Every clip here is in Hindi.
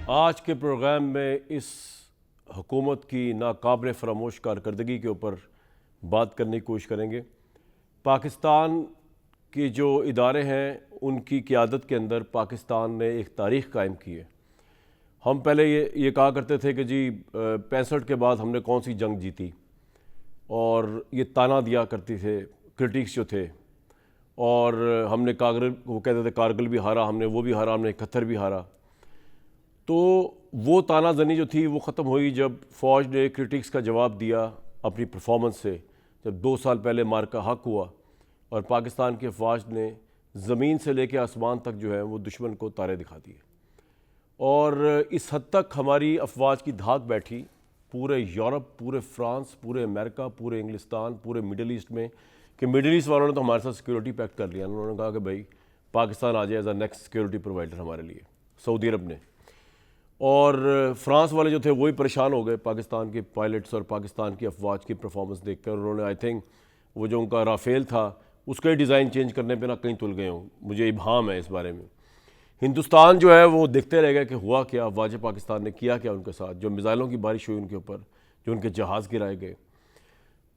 आज के प्रोग्राम में इस हुकूमत की नाकाबिल फरामोश कारकर्दगी के ऊपर बात करने की कोशिश करेंगे। पाकिस्तान के जो इदारे हैं उनकी क़ियादत के अंदर पाकिस्तान ने एक तारीख़ कायम की है। हम पहले ये कहा करते थे कि जी 65 के बाद हमने कौन सी जंग जीती, और ये ताना दिया करते थे क्रिटिक्स जो थे, और हमने वो कहते थे कारगिल भी हारा, हमने वो भी हारा, हमने 71 भी हारा। तो वो तानाजनी जो थी वो ख़त्म हुई जब फ़ौज ने क्रिटिक्स का जवाब दिया अपनी परफॉर्मेंस से, जब 2 साल पहले मार्का हक हुआ और पाकिस्तान के फ़ौज ने ज़मीन से लेकर आसमान तक जो है वो दुश्मन को तारे दिखा दिए। और इस हद तक हमारी अफवाज की धाक बैठी पूरे यूरोप, पूरे फ्रांस, पूरे अमेरिका, पूरे इंग्लिस्तान, पूरे मिडल ईस्ट में, कि मिडल ईस्ट वालों ने तो हमारे साथ सिक्योरिटी पैक्ट कर लिया। उन्होंने कहा कि भाई पाकिस्तान आ जाए as a next security provider हमारे लिए, सऊदी अरब ने। और फ्रांस वाले जो थे वही परेशान हो गए पाकिस्तान के पायलट्स और पाकिस्तान की अफवाज की परफॉर्मेंस देखकर। उन्होंने आई थिंक वो जो उनका राफेल था उसका ही डिज़ाइन चेंज करने पे ना कहीं तुल गए हों, मुझे इबाम है इस बारे में। हिंदुस्तान जो है वो देखते रह गए कि हुआ क्या, अफवाज पाकिस्तान ने किया क्या उनके साथ, जो मिसाइलों की बारिश हुई उनके ऊपर, जो उनके जहाज़ गिराए गए।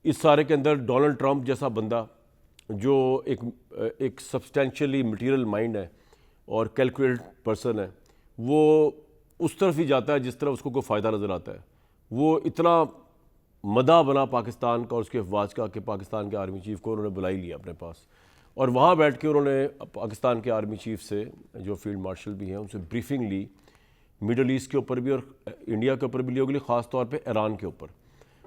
इस सारे के अंदर डोनाल्ड ट्रंप जैसा बंदा जो एक सब्सटेंशियली मटीरियल माइंड है और कैलकुलेटेड पर्सन है, वो उस तरफ ही जाता है जिस तरफ उसको कोई फ़ायदा नज़र आता है। वो इतना मदा बना पाकिस्तान का और उसके अफवाज का कि पाकिस्तान के आर्मी चीफ़ को उन्होंने बुला ही लिया अपने पास, और वहाँ बैठ के उन्होंने पाकिस्तान के आर्मी चीफ़ से, जो फील्ड मार्शल भी हैं, उनसे ब्रीफिंग ली, मिडल ईस्ट के ऊपर भी और इंडिया के ऊपर भी ली होगी, ख़ास तौर पे ईरान के ऊपर।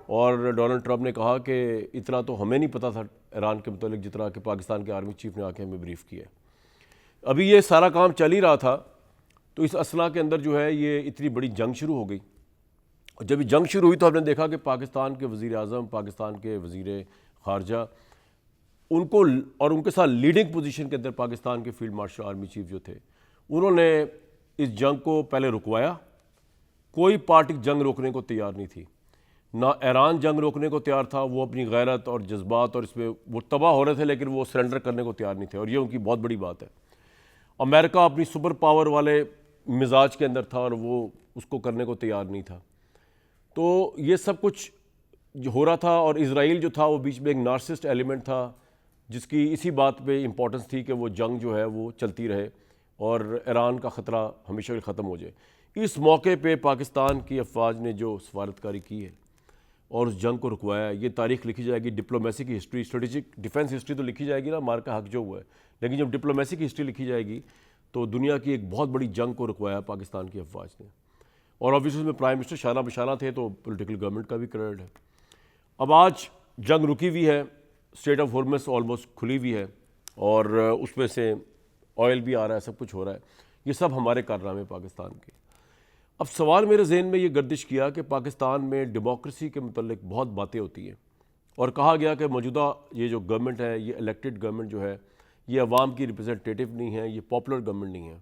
और डोनाल्ड ट्रंप ने कहा कि इतना तो हमें नहीं पता था ईरान के मतलब जितना कि पाकिस्तान के आर्मी चीफ़ ने आके हमें ब्रीफ किया। अभी ये सारा काम चल ही रहा था, तो इस असला के अंदर जो है ये इतनी बड़ी जंग शुरू हो गई। और जब ये जंग शुरू हुई तो हमने देखा कि पाकिस्तान के वज़ीर आज़म, पाकिस्तान के वज़ीर ख़ारजा, उनको और उनके साथ लीडिंग पोजीशन के अंदर पाकिस्तान के फील्ड मार्शल आर्मी चीफ जो थे, उन्होंने इस जंग को पहले रुकवाया। कोई पार्टी जंग रोकने को तैयार नहीं थी, ना ईरान जंग रोकने को तैयार था। वो अपनी गैरत और जज्बात और इसमें वो तबाह हो रहे थे, लेकिन वो सरेंडर करने को तैयार नहीं थे, और ये उनकी बहुत बड़ी बात है। अमेरिका अपनी सुपर पावर वाले मिजाज के अंदर था और वो उसको करने को तैयार नहीं था। तो ये सब कुछ जो हो रहा था, और इजराइल जो था वो बीच में एक नार्सिस्ट एलिमेंट था जिसकी इसी बात पे इम्पोर्टेंस थी कि वो जंग जो है वो चलती रहे और ईरान का ख़तरा हमेशा ही ख़त्म हो जाए। इस मौके पे पाकिस्तान की अफवाज ने जो सफारतकारी की है और उस जंग को रुकवाया, ये तारीख लिखी जाएगी, डिप्लोमेसी की हिस्ट्री, स्ट्रेटेजिक डिफेंस हिस्ट्री तो लिखी जाएगी ना, मार का हक जो हुआ है, लेकिन जब डिप्लोमेसी की हिस्ट्री लिखी जाएगी तो दुनिया की एक बहुत बड़ी जंग को रुकवाया पाकिस्तान की अफवाज ने। और ऑब्वियसली उसमें प्राइम मिनिस्टर शाना बशाना थे, तो पॉलिटिकल गवर्नमेंट का भी क्रेडिट है। अब आज जंग रुकी हुई है, स्ट्रेट ऑफ हॉर्मुज़ ऑलमोस्ट खुली हुई है, और उसमें से ऑयल भी आ रहा है, सब कुछ हो रहा है। ये सब हमारे कारनामे पाकिस्तान के। अब सवाल मेरे जहन में ये गर्दिश किया कि पाकिस्तान में डेमोक्रेसी के मतलब बहुत बातें होती हैं, और कहा गया कि मौजूदा ये जो गवर्नमेंट है, ये इलेक्टेड गवर्नमेंट जो है, ये अवाम की रिप्रेजेंटेटिव नहीं है, ये पॉपुलर गवर्नमेंट नहीं है।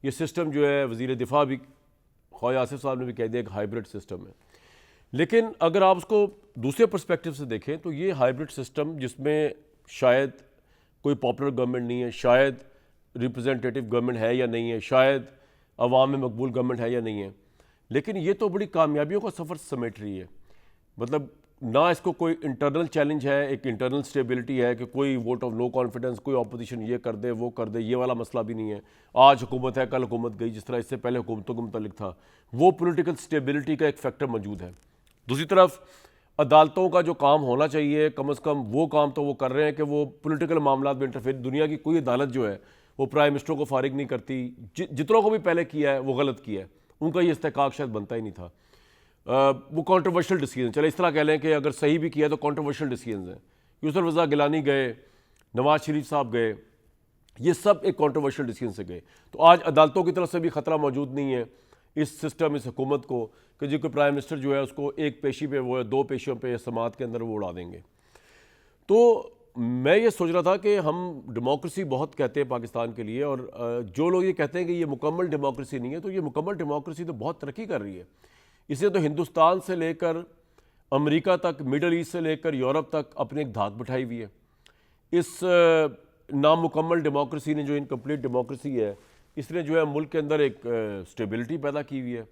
ये सिस्टम जो है, वज़ीर दिफा भी ख्वाजा आसिफ साहब ने भी कह दिया, एक हाइब्रिड सिस्टम है। लेकिन अगर आप उसको दूसरे पर्सपेक्टिव से देखें तो ये हाइब्रिड सिस्टम, जिसमें शायद कोई पॉपुलर गवर्नमेंट नहीं है, शायद रिप्रेजेंटेटिव गवर्नमेंट है या नहीं है, शायद अवाम में मकबूल गवर्नमेंट है या नहीं है, लेकिन ये तो बड़ी कामयाबियों का सफ़र समेट रही है। मतलब ना इसको कोई इंटरनल चैलेंज है, एक इंटरनल स्टेबिलिटी है कि कोई वोट ऑफ नो कॉन्फिडेंस, कोई ऑपोजिशन ये कर दे वो कर दे, ये वाला मसला भी नहीं है। आज हुकूमत है, कल हुकूमत गई, जिस तरह इससे पहले हुकूमतों के मुतालिक था, वो पॉलिटिकल स्टेबिलिटी का एक फैक्टर मौजूद है। दूसरी तरफ अदालतों का जो काम होना चाहिए, कम अज़ कम वो काम तो वो कर रहे हैं कि वो पॉलिटिकल मामला में इंटरफेयर। दुनिया की कोई अदालत जो है वो प्राइम मिनिस्टर को फारिग नहीं करती, जितनों को भी पहले किया है वो गलत किया है, उनका ये इस्तेकाक शायद बनता ही नहीं था। वो कॉन्ट्रोवर्शियल डिसीजन, चले इस तरह कह लें कि अगर सही भी किया तो कॉन्ट्रोवर्शियल डिसीजन हैं। यूसुफ रज़ा गिलानी गए, नवाज शरीफ साहब गए, ये सब एक कॉन्ट्रोवर्शियल डिसीजन से गए। तो आज अदालतों की तरफ से भी ख़तरा मौजूद नहीं है इस सिस्टम, इस हुकूमत को, कि जो कोई प्राइम मिनिस्टर जो है उसको एक पेशी पे वो है, दो पेशियों पे समात के अंदर वो उड़ा देंगे। तो मैं ये सोच रहा था कि हम डेमोक्रेसी बहुत कहते हैं पाकिस्तान के लिए, और जो लोग ये कहते हैं कि ये मुकम्मल डेमोक्रेसी नहीं है, तो ये मुकम्मल डेमोक्रेसी तो बहुत तरक्की कर रही है। इसने तो हिंदुस्तान से लेकर अमेरिका तक, मिडल ईस्ट से लेकर यूरोप तक अपनी एक धाक बिठाई हुई है। इस नामुकम्मल डेमोक्रेसी ने, जो इनकम्प्लीट डेमोक्रेसी है, इसने जो है मुल्क के अंदर एक स्टेबिलिटी पैदा की हुई है,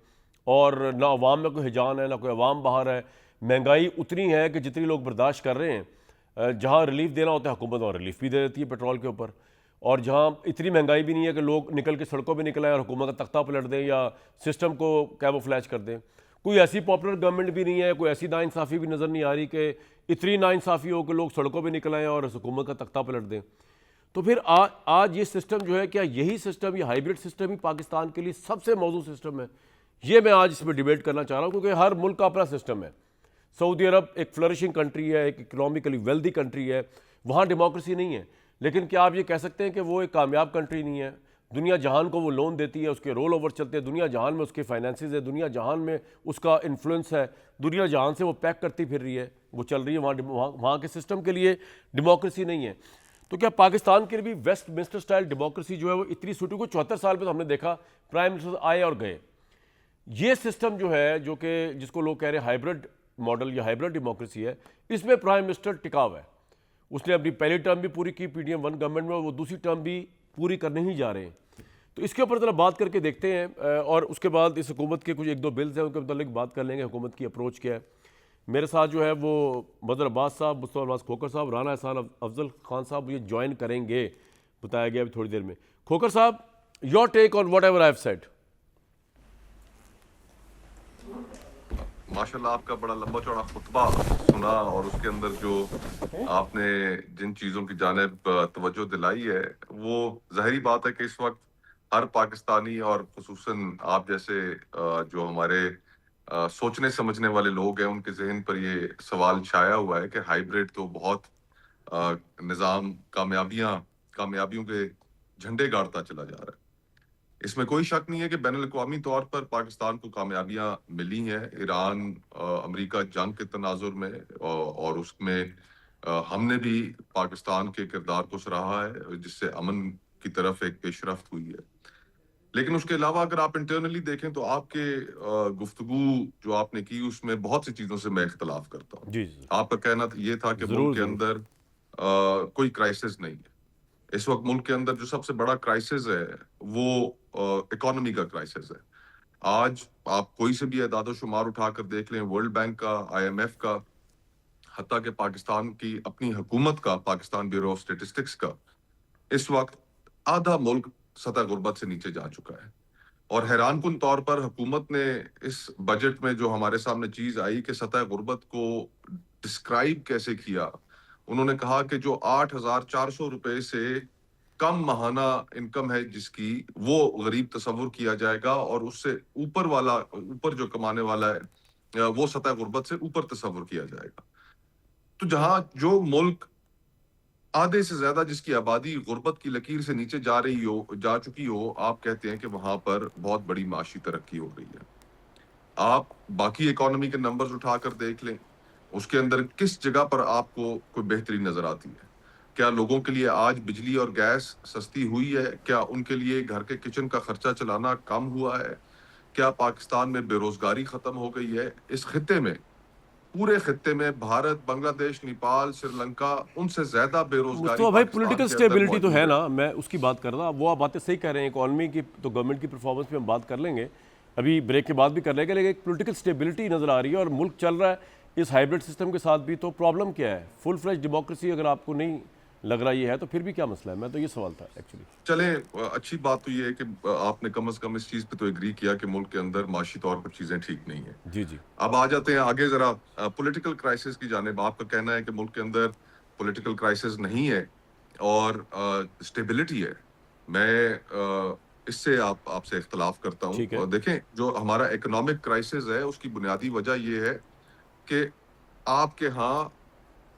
और ना अवाम में कोई हिजान है, ना कोई अवाम बाहर है। महंगाई उतनी है कि जितनी लोग बर्दाश्त कर रहे हैं, जहाँ रिलीफ देना होता है हुकूमत वहाँ रिलीफ भी दे देती है पेट्रोल के ऊपर, और जहाँ इतनी महंगाई भी नहीं है कि लोग निकल के सड़कों पे निकल आए और हुकूमत का तख्ता पलट दें या सिस्टम को कैमोफ्लैज कर दें। कोई ऐसी पॉपुलर गवर्नमेंट भी नहीं है, कोई ऐसी नाइंसाफ़ी भी नज़र नहीं आ रही कि इतनी नाइंसाफ़ी हो कि लोग सड़कों पे निकल आएँ और हुकूमत का तख्ता पलट दें। तो फिर आज ये सिस्टम जो है, क्या यही सिस्टम, ये हाइब्रिड सिस्टम ही पाकिस्तान के लिए सबसे मौजूद सिस्टम है? ये मैं आज इसमें डिबेट करना चाह रहा हूँ, क्योंकि हर मुल्क का अपना सिस्टम है। सऊदी अरब एक फ्लरिशिंग कंट्री है, एक इकोनॉमिकली वेल्दी कंट्री है, वहाँ डेमोक्रेसी नहीं है। लेकिन क्या आप ये कह सकते हैं कि वो एक कामयाब कंट्री नहीं है? दुनिया जहान को वो लोन देती है, उसके रोल ओवर चलते हैं, दुनिया जहान में उसके फाइनेंसेस है, दुनिया जहान में उसका इन्फ्लुएंस है, दुनिया जहान से वो पैक करती फिर रही है, वो चल रही है। वहाँ के सिस्टम के लिए डेमोक्रेसी नहीं है। तो क्या पाकिस्तान के लिए भी वेस्ट मिनिस्टर स्टाइल डेमोक्रेसी जो है वो इतनी सूटी को 74 साल में तो हमने देखा प्राइम मिनिस्टर आए और गए। ये सिस्टम जो है, जो कि जिसको लोग कह रहे हैं हाइब्रिड मॉडल या हाइब्रिड डेमोक्रेसी है, इसमें प्राइम मिनिस्टर टिकाव है। उसने अपनी पहली टर्म भी पूरी की PDM 1 गवर्नमेंट में, वो दूसरी टर्म भी पूरी करने ही जा रहे हैं। तो इसके ऊपर ज़रा बात करके देखते हैं, और उसके बाद इस हुकूमत के कुछ एक दो बिल्स हैं उनके मतलब बात कर लेंगे, हुकूमत की अप्रोच क्या है। मेरे साथ जो है वो बदर अब्बास साहब, मुस्तफा अब्बास खोखर साहब, राना एहसान अफजल खान साहब ये ज्वाइन करेंगे, बताया गया अभी थोड़ी देर में। खोखर साहब, your take on whatever I have said. माशाल्लाह, आपका बड़ा लंबा चौड़ा खुतबा सुना और उसके अंदर जो आपने जिन चीज़ों की जानिब तवज्जो दिलाई है, वो ज़ाहिरी बात है कि इस वक्त हर पाकिस्तानी और खुसूसन आप जैसे जो हमारे सोचने समझने वाले लोग हैं, उनके जहन पर ये सवाल छाया हुआ है कि हाइब्रिड तो बहुत निज़ाम कामयाबियों के झंडे गाड़ता चला जा रहा है। इसमें कोई शक नहीं है कि बैनुल-अक़वामी तौर पर पाकिस्तान को कामयाबियां मिली हैं। ईरान अमेरिका जंग के तनाजुर में और उसमें हमने भी पाकिस्तान के किरदार को सराहा है, जिससे अमन की तरफ एक पेशरफ्त हुई है। लेकिन उसके अलावा अगर आप इंटरनली देखें तो आपके गुफ्तगू जो आपने की उसमें बहुत सी चीज़ों से मैं इख्तलाफ करता हूँ। जी जी, आपका कहना ये था कि मुल्क ज़रूर के ज़रूर। अंदर कोई क्राइसिस नहीं है। इस वक्त मुल्क के अंदर जो सबसे बड़ा क्राइसिस है वो इकोनॉमी का क्राइसिस है। आज आप कोई से भी एदाद शुमार उठाकर देख लें, वर्ल्ड बैंक का, IMF का, हत्ता के पाकिस्तान की अपनी हुकूमत का, पाकिस्तान ब्यूरो ऑफ स्टेटिस्टिक्स का, इस वक्त आधा मुल्क सतह गुर्बत से नीचे जा चुका है। और हैरानकुन तौर पर हुकूमत ने इस बजट में जो हमारे सामने चीज आई कि सतह गुर्बत को डिस्क्राइब कैसे किया, उन्होंने कहा कि जो 8,400 रुपए से कम माहाना इनकम है जिसकी, वो गरीब तस्वुर किया जाएगा और उससे ऊपर जो कमाने वाला है वो सतह गुर्बत से ऊपर तस्वुर किया जाएगा। तो जहां जो मुल्क आधे से ज्यादा जिसकी आबादी गुर्बत की लकीर से नीचे जा चुकी हो, आप कहते हैं कि वहां पर बहुत बड़ी माशी तरक्की हो रही है। आप बाकी इकोनॉमी के नंबर्स उठाकर देख लें, उसके अंदर किस जगह पर आपको कोई बेहतरी नजर आती है? क्या लोगों के लिए आज बिजली और गैस सस्ती हुई है? क्या उनके लिए घर के किचन का खर्चा चलाना कम हुआ है? क्या पाकिस्तान में बेरोजगारी खत्म हो गई है? इस खित्ते में, पूरे खित्ते में भारत, बांग्लादेश, नेपाल, श्रीलंका, उनसे ज्यादा बेरोजगारी मुस्तफा भाई, पाकिस्तान पॉलिटिकल के अंदर स्टेबिलिटी तो मौजूद है है। ना, मैं उसकी बात कर रहा। वो आप बातें सही कह रहे हैं, इकॉनमी की तो गवर्नमेंट की परफॉर्मेंस पे हम बात कर लेंगे, अभी ब्रेक के बाद भी कर लेंगे। लेकिन एक पॉलिटिकल स्टेबिलिटी नज़र आ रही है और मुल्क चल रहा है इस हाइब्रिड सिस्टम के साथ भी। तो प्रॉब्लम क्या है? फुल फ्लेज डेमोक्रेसी अगर आपको नहीं लग रहा ये है, तो फिर भी क्या मसला है? मैं तो ये सवाल था एक्चुअली। चले, अच्छी बात तो ये है कि आपने कम से कम इस चीज पे तो एग्री किया कि मुल्क के अंदर माशी तौर पर चीजें ठीक नहीं है। जी जी अब आ जाते हैं आगे जरा पॉलिटिकल क्राइसिस की जानिब। आपका कहना है कि मुल्क के अंदर पॉलिटिकल क्राइसिस नहीं है और स्टेबिलिटी है। मैं इससे आपसे इख्तलाफ करता हूँ। ठीक है। और देखें, जो हमारा इकोनॉमिक क्राइसिस है उसकी बुनियादी वजह यह है कि आपके यहाँ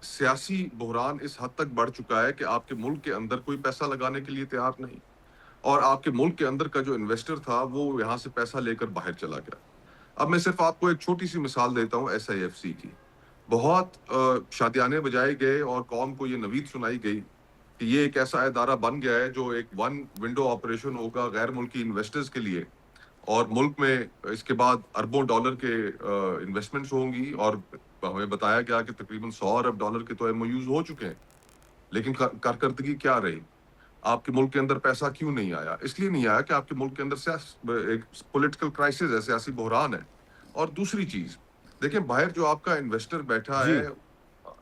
सियासी बहरान इस हद तक बढ़ चुका है कि आपके मुल्क के अंदर कोई पैसा लगाने के लिए तैयार नहीं, और आपके मुल्क के अंदर का जो इन्वेस्टर था वो यहाँ से पैसा लेकर बाहर चला गया। अब मैं सिर्फ आपको एक छोटी सी मिसाल देता हूँ SIFC की। बहुत शादियाने बजाए गए और कौम को ये नवीद सुनाई गई कि ये एक ऐसा इदारा बन गया है जो एक वन विंडो ऑपरेशन होगा गैर मुल्की इन्वेस्टर्स के लिए, और मुल्क में इसके बाद अरबों डॉलर के इन्वेस्टमेंट्स होंगी। और हमें बताया गया कि तकरीबन 100 अरब डॉलर के तो MOUs हो चुके हैं, लेकिन कारकर्दगी क्या रही? आपके मुल्क के अंदर पैसा क्यों नहीं आया? इसलिए नहीं आया कि आपके मुल्क के अंदर एक पॉलिटिकल क्राइसिस है, सियासी बहरान है। और दूसरी चीज, देखिए बाहर जो आपका इन्वेस्टर बैठा जी। है,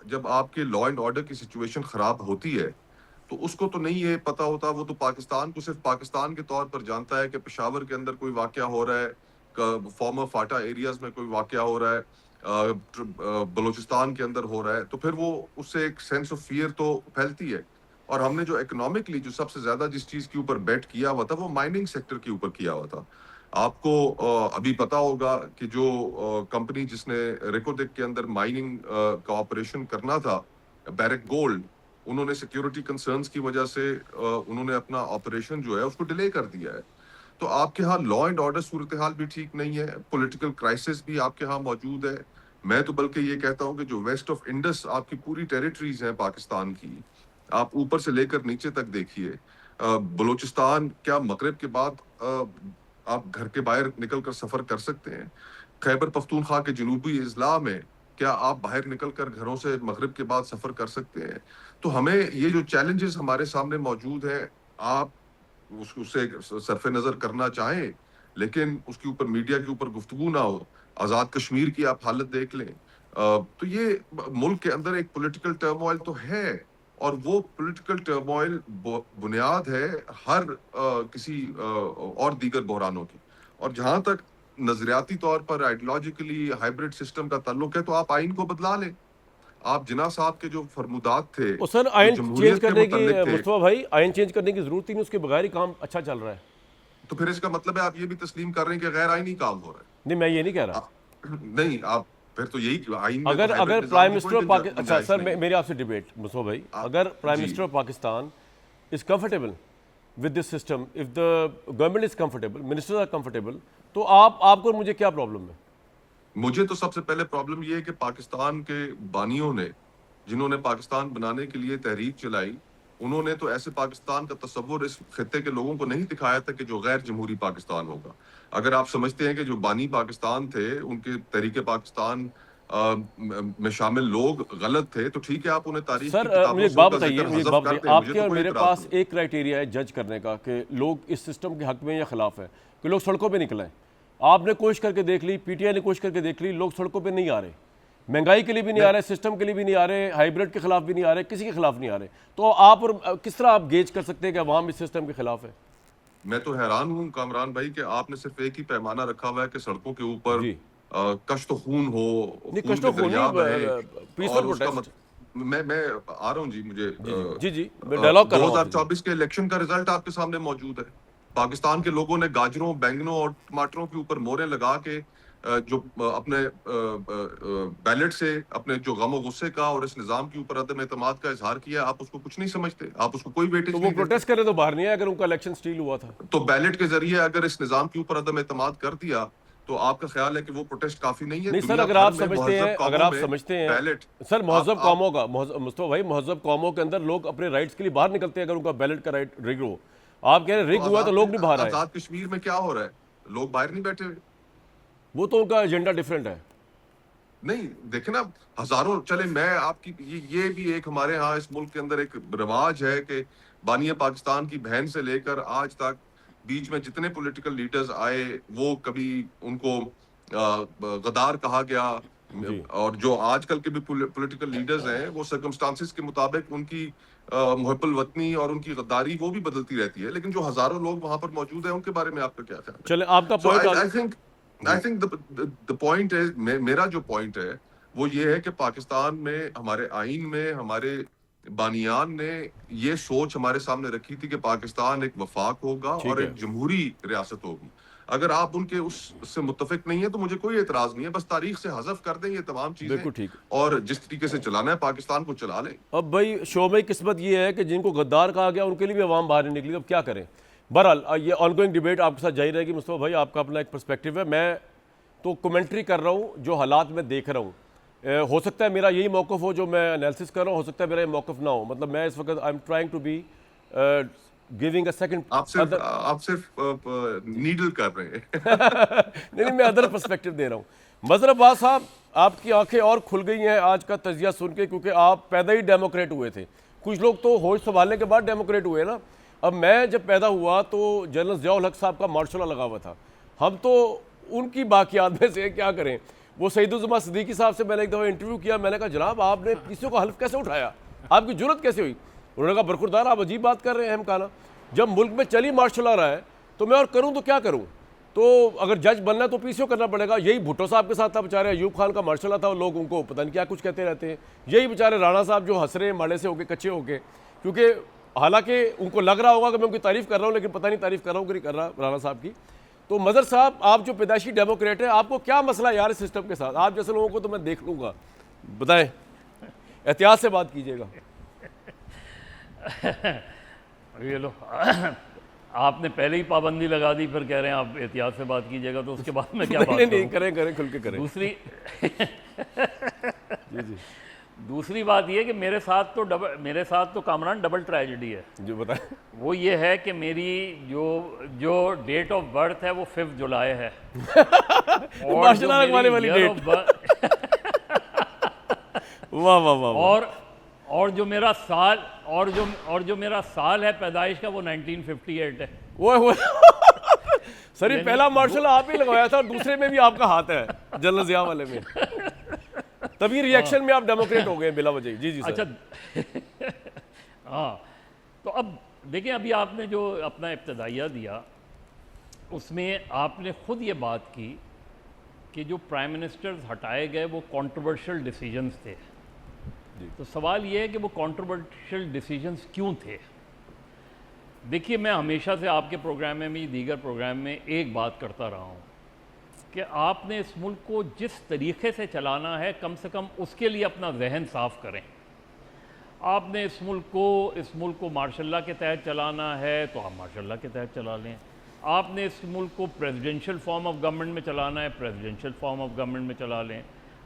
जब आपके लॉ एंड ऑर्डर की सिचुएशन खराब होती है तो उसको तो नहीं ये पता होता, वो तो पाकिस्तान को सिर्फ पाकिस्तान के तौर पर जानता है कि पेशावर के अंदर कोई वाकया हो रहा है, फॉर्मर फाटा एरियाज में कोई वाकया हो रहा है, बलूचिस्तान के अंदर हो रहा है, तो फिर वो उससे एक सेंस ऑफ फियर तो फैलती है। और हमने जो इकोनॉमिकली जो सबसे ज्यादा जिस चीज के ऊपर बेट किया हुआ था वो माइनिंग सेक्टर के ऊपर किया हुआ था। आपको अभी पता होगा कि जो कंपनी जिसने रेकोदिक के अंदर माइनिंग का ऑपरेशन करना था, बैरक गोल्ड, उन्होंने सिक्योरिटी कंसर्न्स की वजह से उन्होंने अपना ऑपरेशन जो है उसको डिले कर दिया है। तो आपके यहाँ लॉ एंड ऑर्डर सूरत हाल भी ठीक नहीं है, पॉलिटिकल क्राइसिस भी आपके यहाँ मौजूद है। मैं तो बल्कि ये कहता हूँ कि जो वेस्ट ऑफ इंडस आपकी पूरी टेरिटरीज हैं पाकिस्तान की, आप ऊपर से लेकर नीचे तक देखिए। बलूचिस्तान क्या मगरिब के बाद आप घर के बाहर निकल कर सफर कर सकते हैं? खैबर पख्तूनख्वा के जनूबी अजला में क्या आप बाहर निकल कर घरों से मगरिब के बाद सफर कर सकते हैं? तो हमें ये जो चैलेंजेस हमारे सामने मौजूद है, आप उससे सरफे नजर करना चाहें, लेकिन उसके ऊपर मीडिया के ऊपर गुफ्तगू ना हो। आजाद कश्मीर की आप हालत देख लें। तो ये मुल्क के अंदर एक पॉलिटिकल टर्मोइल तो है, और वो पॉलिटिकल टर्मोइल बुनियाद है हर किसी और दीगर बहरानों की। और जहां तक नजरियाती तौर पर आइडियोलॉजिकली हाइब्रिड सिस्टम का ताल्लुक है, तो आप आइन को बदला लें। आप जिन्ना साहब के जो फरमुदात थे, और सर जो आइन चेंज जमहूरियत के करने की मुतल्लिक थे, मुस्तफा भाई, आइन चेंज करने की जरूरत ही नहीं, उसके बगैर ही काम अच्छा चल रहा है। तो फिर इसका मतलब है आप ये भी तस्लीम कर रहे हैं कि गैर आईनी काम हो रहा है। नहीं, मैं ये नहीं कह रहा। नहीं, आप फिर तो यही आइन में तो अगर हाइब्रिड अगर निजाम प्राइम की मिनिस्टर कोई ऑफ पाकिस्तान, अच्छा गुंजाइश सर नहीं है। मेरी आपसे डिबेट मुस्तफा भाई, आप अगर प्राइम जी minister of Pakistan is comfortable with this system, if the government is comfortable, ministers are comfortable, तो आपको और मुझे क्या प्रॉब्लम है? मुझे तो सबसे पहले प्रॉब्लम ये है कि पाकिस्तान के बानियों ने, जिन्होंने पाकिस्तान बनाने के लिए तहरीक चलाई, उन्होंने तो ऐसे पाकिस्तान का तस्वुर इस खित्ते के लोगों को नहीं दिखाया था कि जो गैर जमहूरी पाकिस्तान होगा। अगर आप समझते हैं कि जो बानी पाकिस्तान थे उनके तहरीक पाकिस्तान में शामिल लोग गलत थे, तो ठीक है, आप उन्हें तारीख की सर किताबों मुझे एक से बात उनका बताइए, जिक्र मुझे एक हज़फ बात कर बताइए, दें, मुझे आपके तो और कोई मेरे इतराज पास नहीं। एक क्राइटेरिया है जज करने का कि लोग इस सिस्टम के हक में या खिलाफ है, कि लोग सड़कों पे निकले। आपने कोशिश करके देख ली, पीटीआई ने कोशिश करके देख ली, लोग सड़कों पे नहीं आ रहे, महंगाई के लिए भी नहीं आ मैं रहे, सिस्टम के लिए भी नहीं आ रहे, हाइब्रिड के खिलाफ भी नहीं आ रहे, किसी के खिलाफ नहीं आ रहे। तो आप और किस तरह आप गेज कर सकते हैं कि अवाम इस सिस्टम के खिलाफ है? मैं तो हैरान हूँ कामरान भाई कि आपने सिर्फ एक ही पैमाना रखा हुआ है कि सड़कों के ऊपर जी। कश्त खून हो, नहीं, खून के कष्टो खूनी, दरिया बहे। पीसफुल और उसका प्रोटेस्ट। मैं आ रहा हूँ जी, मुझे जी जी जी जी, मैं डायलॉग कर रहा हूँ आपसे जी। 2024 के इलेक्शन का रिजल्ट आपके सामने मौजूद है। पाकिस्तान के लोगों ने गाजरों, बैंगनों और टमाटरों के ऊपर मोहरें लगा के जो अपने बैलेट से अपने जो गम और गुस्से का और इस निजाम के ऊपर अदम एतमाद का इजहार किया, आप उसको कुछ नहीं समझते, आप उसको कोई तो वेटेज वो नहीं देते। प्रोटेस्ट करे तो बाहर नहीं आए अगर उनका इलेक्शन स्टील हुआ था? तो बैलेट के जरिए अगर इस निजाम के ऊपर अदम एतमाद कर दिया, तो आपका ख्याल है कि वो प्रोटेस्ट काफी नहीं है? नहीं सर, दुनिया अगर भर आप में समझते महजब हैं, अगर कौमों आप में समझते हैं बैलेट, सर, महजब आप कौमों का मुस्तफा भाई, महजब कौमों के अंदर लोग अपने राइट्स के लिए बाहर निकलते हैं अगर उनका बैलेट का राइट रिग हो। आप कह रहे हैं तो रिग हुआ तो लोग नहीं बाहर आए, आजाद कश्मीर में क्या हो रहा है? लोग बाहर नहीं बैठे हुए? वो तो उनका एजेंडा डिफरेंट है। नहीं, देखे ना, हजारों चले, मैं आपकी ये भी एक हमारे यहाँ इस मुल्क के अंदर एक रिवाज है कि बानिया पाकिस्तान की बहन से लेकर आज तक बीच में जितने पॉलिटिकल लीडर्स आए, वो कभी उनको गद्दार कहा गया, जी। और जो आजकल के भी पॉलिटिकल लीडर्स हैं वो सर्कमस्टांसिस के मुताबिक उनकी मुहब्बुल वतनी और उनकी गद्दारी वो भी बदलती रहती है, लेकिन जो हजारों लोग वहां पर मौजूद हैं उनके बारे में आपका क्या ख्याल है? चले आपका so point I think the point है, मेरा जो पॉइंट है वो ये है कि पाकिस्तान में हमारे आइन में हमारे बानियान ने ये सोच हमारे सामने रखी थी कि पाकिस्तान एक वफाक होगा ठीक और है। एक जमहूरी रियासत होगी। अगर आप उनके उससे मुत्तफिक नहीं है तो मुझे कोई एतराज नहीं है, बस तारीख से हज़फ कर दें ये तमाम चीजें, बिल्कुल ठीक। और जिस तरीके से चलाना है पाकिस्तान को चला लें। अब भाई शो में किस्मत ये है कि जिनको गद्दार कहा गया उनके लिए भी आवाम बाहर नहीं निकली, अब क्या करें? बहरहाल ये ऑनगोइंग डिबेट आपके साथ जारी रहेगी मुस्तफा भाई, आपका अपना एक पर्सपेक्टिव है, मैं तो कमेंट्री कर रहा हूँ जो हालात मैं देख रहा हूँ। हो सकता है मेरा यही मौक़िफ़ हो जो मैं एनालिसिस कर रहा हूँ, हो सकता है मेरा ये मौक़िफ़ ना हो। मतलब मैं इस वक्त I am trying to be giving a second आप सिर्फ नीडल कर रहे हैं। नहीं नहीं, मैं अदर पर्सपेक्टिव दे रहा हूँ। मज़हर अब्बास साहब, आपकी आंखें और खुल गई हैं आज का तजिया सुन के, क्योंकि आप पैदा ही डेमोक्रेट हुए थे। कुछ लोग तो होश संभालने के बाद डेमोक्रेट हुए ना। अब मैं जब पैदा हुआ तो जनरल ज़ियाउल हक साहब का मार्शल लॉ लगा हुआ था। हम तो उनकी बाकियात में से क्या करें। वो सईदुज़्ज़मा सिद्दीकी साहब से मैंने एक दफ़ा इंटरव्यू किया, मैंने कहा जनाब आपने किसी को हल्फ कैसे उठाया, आपकी जुर्रत कैसे हुई? उन्होंने कहा बरखुरदार आप अजीब बात कर रहे हैं। हम कहा ना जब मुल्क में चली मार्शल लॉ रहा है तो मैं और करूँ तो क्या करूँ? तो अगर जज बनना है तो पीसीओ करना पड़ेगा। यही भुट्टो साहब के साथ था बेचारे, अयूब खान का मार्शल लॉ था, लोग उनको पता नहीं क्या कुछ कहते रहते हैं। यही बेचारे राणा साहब जो हंस रहे हैं माड़े से होके, कच्चे होके, क्योंकि हालांकि उनको लग रहा होगा कि मैं उनकी तारीफ कर रहा हूँ, लेकिन पता नहीं तारीफ कर रहा हूँ कि नहीं कर रहा राणा साहब की। तो मजहर साहब आप जो पैदाइशी डेमोक्रेट हैं, आपको क्या मसला है यार इस सिस्टम के साथ? आप जैसे लोगों को तो मैं देख लूँगा, बताएं, एहतियात से बात कीजिएगा। ये लो आपने पहले ही पाबंदी लगा दी, फिर कह रहे हैं आप एहतियात से बात कीजिएगा, तो उसके बाद में क्या बात नहीं करूं? करें खुल के करें। दूसरी जी जी दूसरी बात ये कि मेरे साथ तो कामरान डबल ट्रेजेडी है। जो बताएं। वो ये है कि मेरी जो डेट ऑफ बर्थ है वो 5 जुलाई है और जो माशाल्लाह वाली मेरी डेट। year of birth- वाह वाह वाह वाह। और जो मेरा साल और जो मेरा साल है पैदाइश का वो 1958 है। वो सर ये पहला मार्शल लॉ आप ही लगवाया था और दूसरे में भी आपका हाथ है, जनरल ज़िया वाले में। तभी रिएक्शन में आप डेमोक्रेट हो गए बिला वजह। जी जी सर। अच्छा हाँ, तो अब देखिए, अभी आपने जो अपना इब्तदाइया दिया उसमें आपने खुद ये बात की कि जो प्राइम मिनिस्टर्स हटाए गए वो कंट्रोवर्शियल डिसीजंस थे। तो सवाल ये है कि वो कंट्रोवर्शियल डिसीजंस क्यों थे? देखिए, मैं हमेशा से आपके प्रोग्राम में भी, दीगर प्रोग्राम में एक बात करता रहा हूँ कि आपने इस मुल्क को जिस तरीके से चलाना है कम से कम उसके लिए अपना जहन साफ करें। आपने इस मुल्क को मार्शल लॉ के तहत चलाना है तो आप मार्शल लॉ के तहत चला लें। आपने इस मुल्क को प्रेसिडेंशियल फॉर्म ऑफ गवर्नमेंट में चलाना है, प्रेसिडेंशियल फॉर्म ऑफ गवर्नमेंट में चला लें।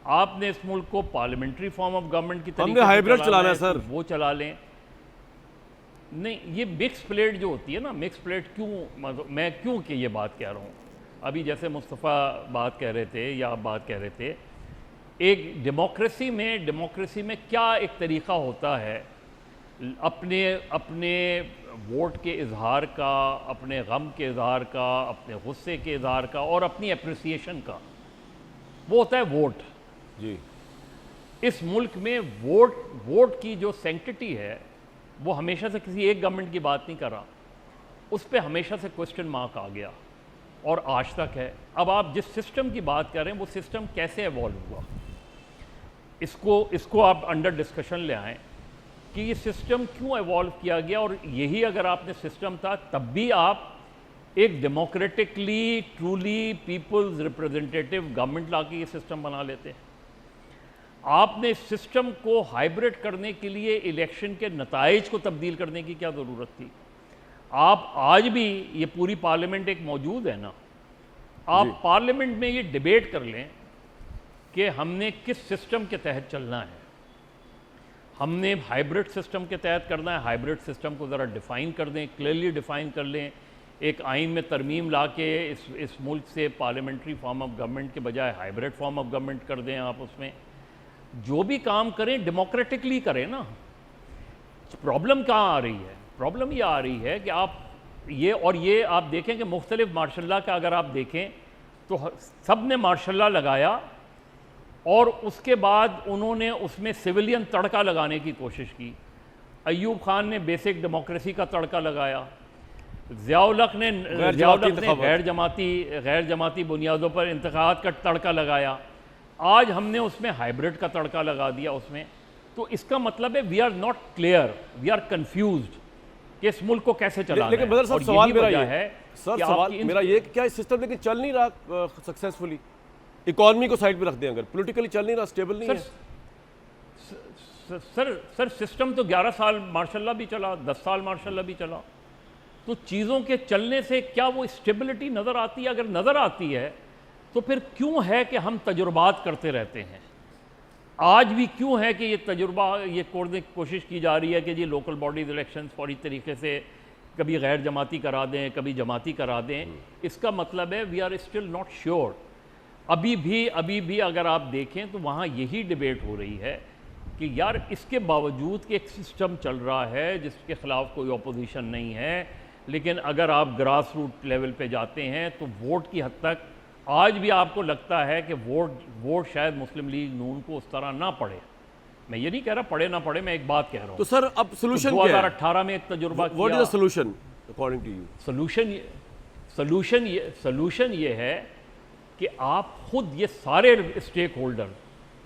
आपने इस मुल्क को पार्लियामेंट्री फॉर्म ऑफ गवर्नमेंट की तरीके से हाइब्रिड चलाना है सर, तो वो चला लें। नहीं, ये मिक्स प्लेट जो होती है ना, मिक्स प्लेट क्यों, मतलब मैं क्यों कि ये बात कह रहा हूँ, अभी जैसे मुस्तफ़ा बात कह रहे थे या आप बात कह रहे थे, एक डेमोक्रेसी में क्या एक तरीक़ा होता है अपने वोट के इजहार का, अपने गम के इजहार का, अपने गुस्से के इजहार का और अपनी अप्रिसिएशन का, वो होता है वोट। जी। इस मुल्क में वोट की जो सेंक्टिटी है वो हमेशा से, किसी एक गवर्नमेंट की बात नहीं कर रहा, उस पर हमेशा से क्वेश्चन मार्क आ गया और आज तक है। अब आप जिस सिस्टम की बात कर रहे हैं वो सिस्टम कैसे एवॉल्व हुआ, इसको आप अंडर डिस्कशन ले आएँ कि ये सिस्टम क्यों एवॉल्व किया गया। और यही अगर आपने सिस्टम था तब भी आप एक democratically truly people's representative government ला के ये सिस्टम बना लेते हैं। आपने सिस्टम को हाइब्रिड करने के लिए इलेक्शन के नताइज को तब्दील करने की क्या ज़रूरत थी? आप आज भी, ये पूरी पार्लियामेंट एक मौजूद है ना, आप पार्लियामेंट में ये डिबेट कर लें कि हमने किस सिस्टम के तहत चलना है। हमने हाइब्रिड सिस्टम के तहत करना है, हाइब्रिड सिस्टम को ज़रा डिफ़ाइन कर दें, क्लियरली डिफ़ाइन कर लें, एक आइन में तरमीम ला के इस मुल्क से पार्लियामेंट्री फॉर्म ऑफ गवर्नमेंट के बजाय हाइब्रिड फॉर्म ऑफ गवर्नमेंट कर दें। आप उसमें जो भी काम करें डेमोक्रेटिकली करें ना। प्रॉब्लम कहाँ आ रही है? प्रॉब्लम ये आ रही है कि ये आप देखें कि मुख्तलिफ मार्शल लॉ का अगर आप देखें तो सब ने मार्शल लॉ लगाया और उसके बाद उन्होंने उसमें सिविलियन तड़का लगाने की कोशिश की। अयूब खान ने बेसिक डेमोक्रेसी का तड़का लगाया, ज़ियाउल हक ने गैर जमाती बुनियादों पर इंतखाबात का तड़का लगाया। आज हमने उसमें हाइब्रिड का तड़का लगा दिया उसमें। तो इसका मतलब है we are not clear, we are confused कि इस मुल्क को कैसे चलाना है। लेकिन बदर साहब, और सवाल यही मेरा वजह ये है सर, कि सवाल आपकी मेरा ये कि क्या इस सिस्टम लेकिन चल नहीं रहा सक्सेसफुली? इकॉनमी को साइड पे रख दें, अगर पॉलिटिकली चल नहीं रहा, स्टेबल नहीं है। सर सिस्टम तो 11 साल मार्शल लॉ भी चला, 10 साल मार्शल लॉ भी चला। तो चीज़ों के चलने से क्या वो स्टेबिलिटी नज़र आती है? अगर नज़र आती है तो फिर क्यों है कि हम तजुर्बात करते रहते हैं? आज भी क्यों है कि ये तजुर्बा ये करने की कोशिश की जा रही है कि जी लोकल बॉडीज़ इलेक्शन फौरी तरीके से कभी गैर जमाती करा दें, कभी जमाती करा दें? इसका मतलब है we are still not sure. अभी भी अगर आप देखें तो वहाँ यही डिबेट हो रही है कि यार इसके बावजूद कि एक सिस्टम चल रहा है जिसके ख़िलाफ़ कोई अपोजिशन नहीं है, लेकिन अगर आप ग्रास रूट लेवल पे जाते हैं तो वोट की हद तक आज भी आपको लगता है कि वोट शायद मुस्लिम लीग नून को उस तरह ना पड़े। मैं ये नहीं कह रहा पड़े ना पड़े, मैं एक बात कह रहा हूँ। तो सर अब सोल्यूशन क्या है? 2018 में एक तजुर्बा किया। What is the solution according to you? Solution ये है कि आप खुद ये सारे स्टेक होल्डर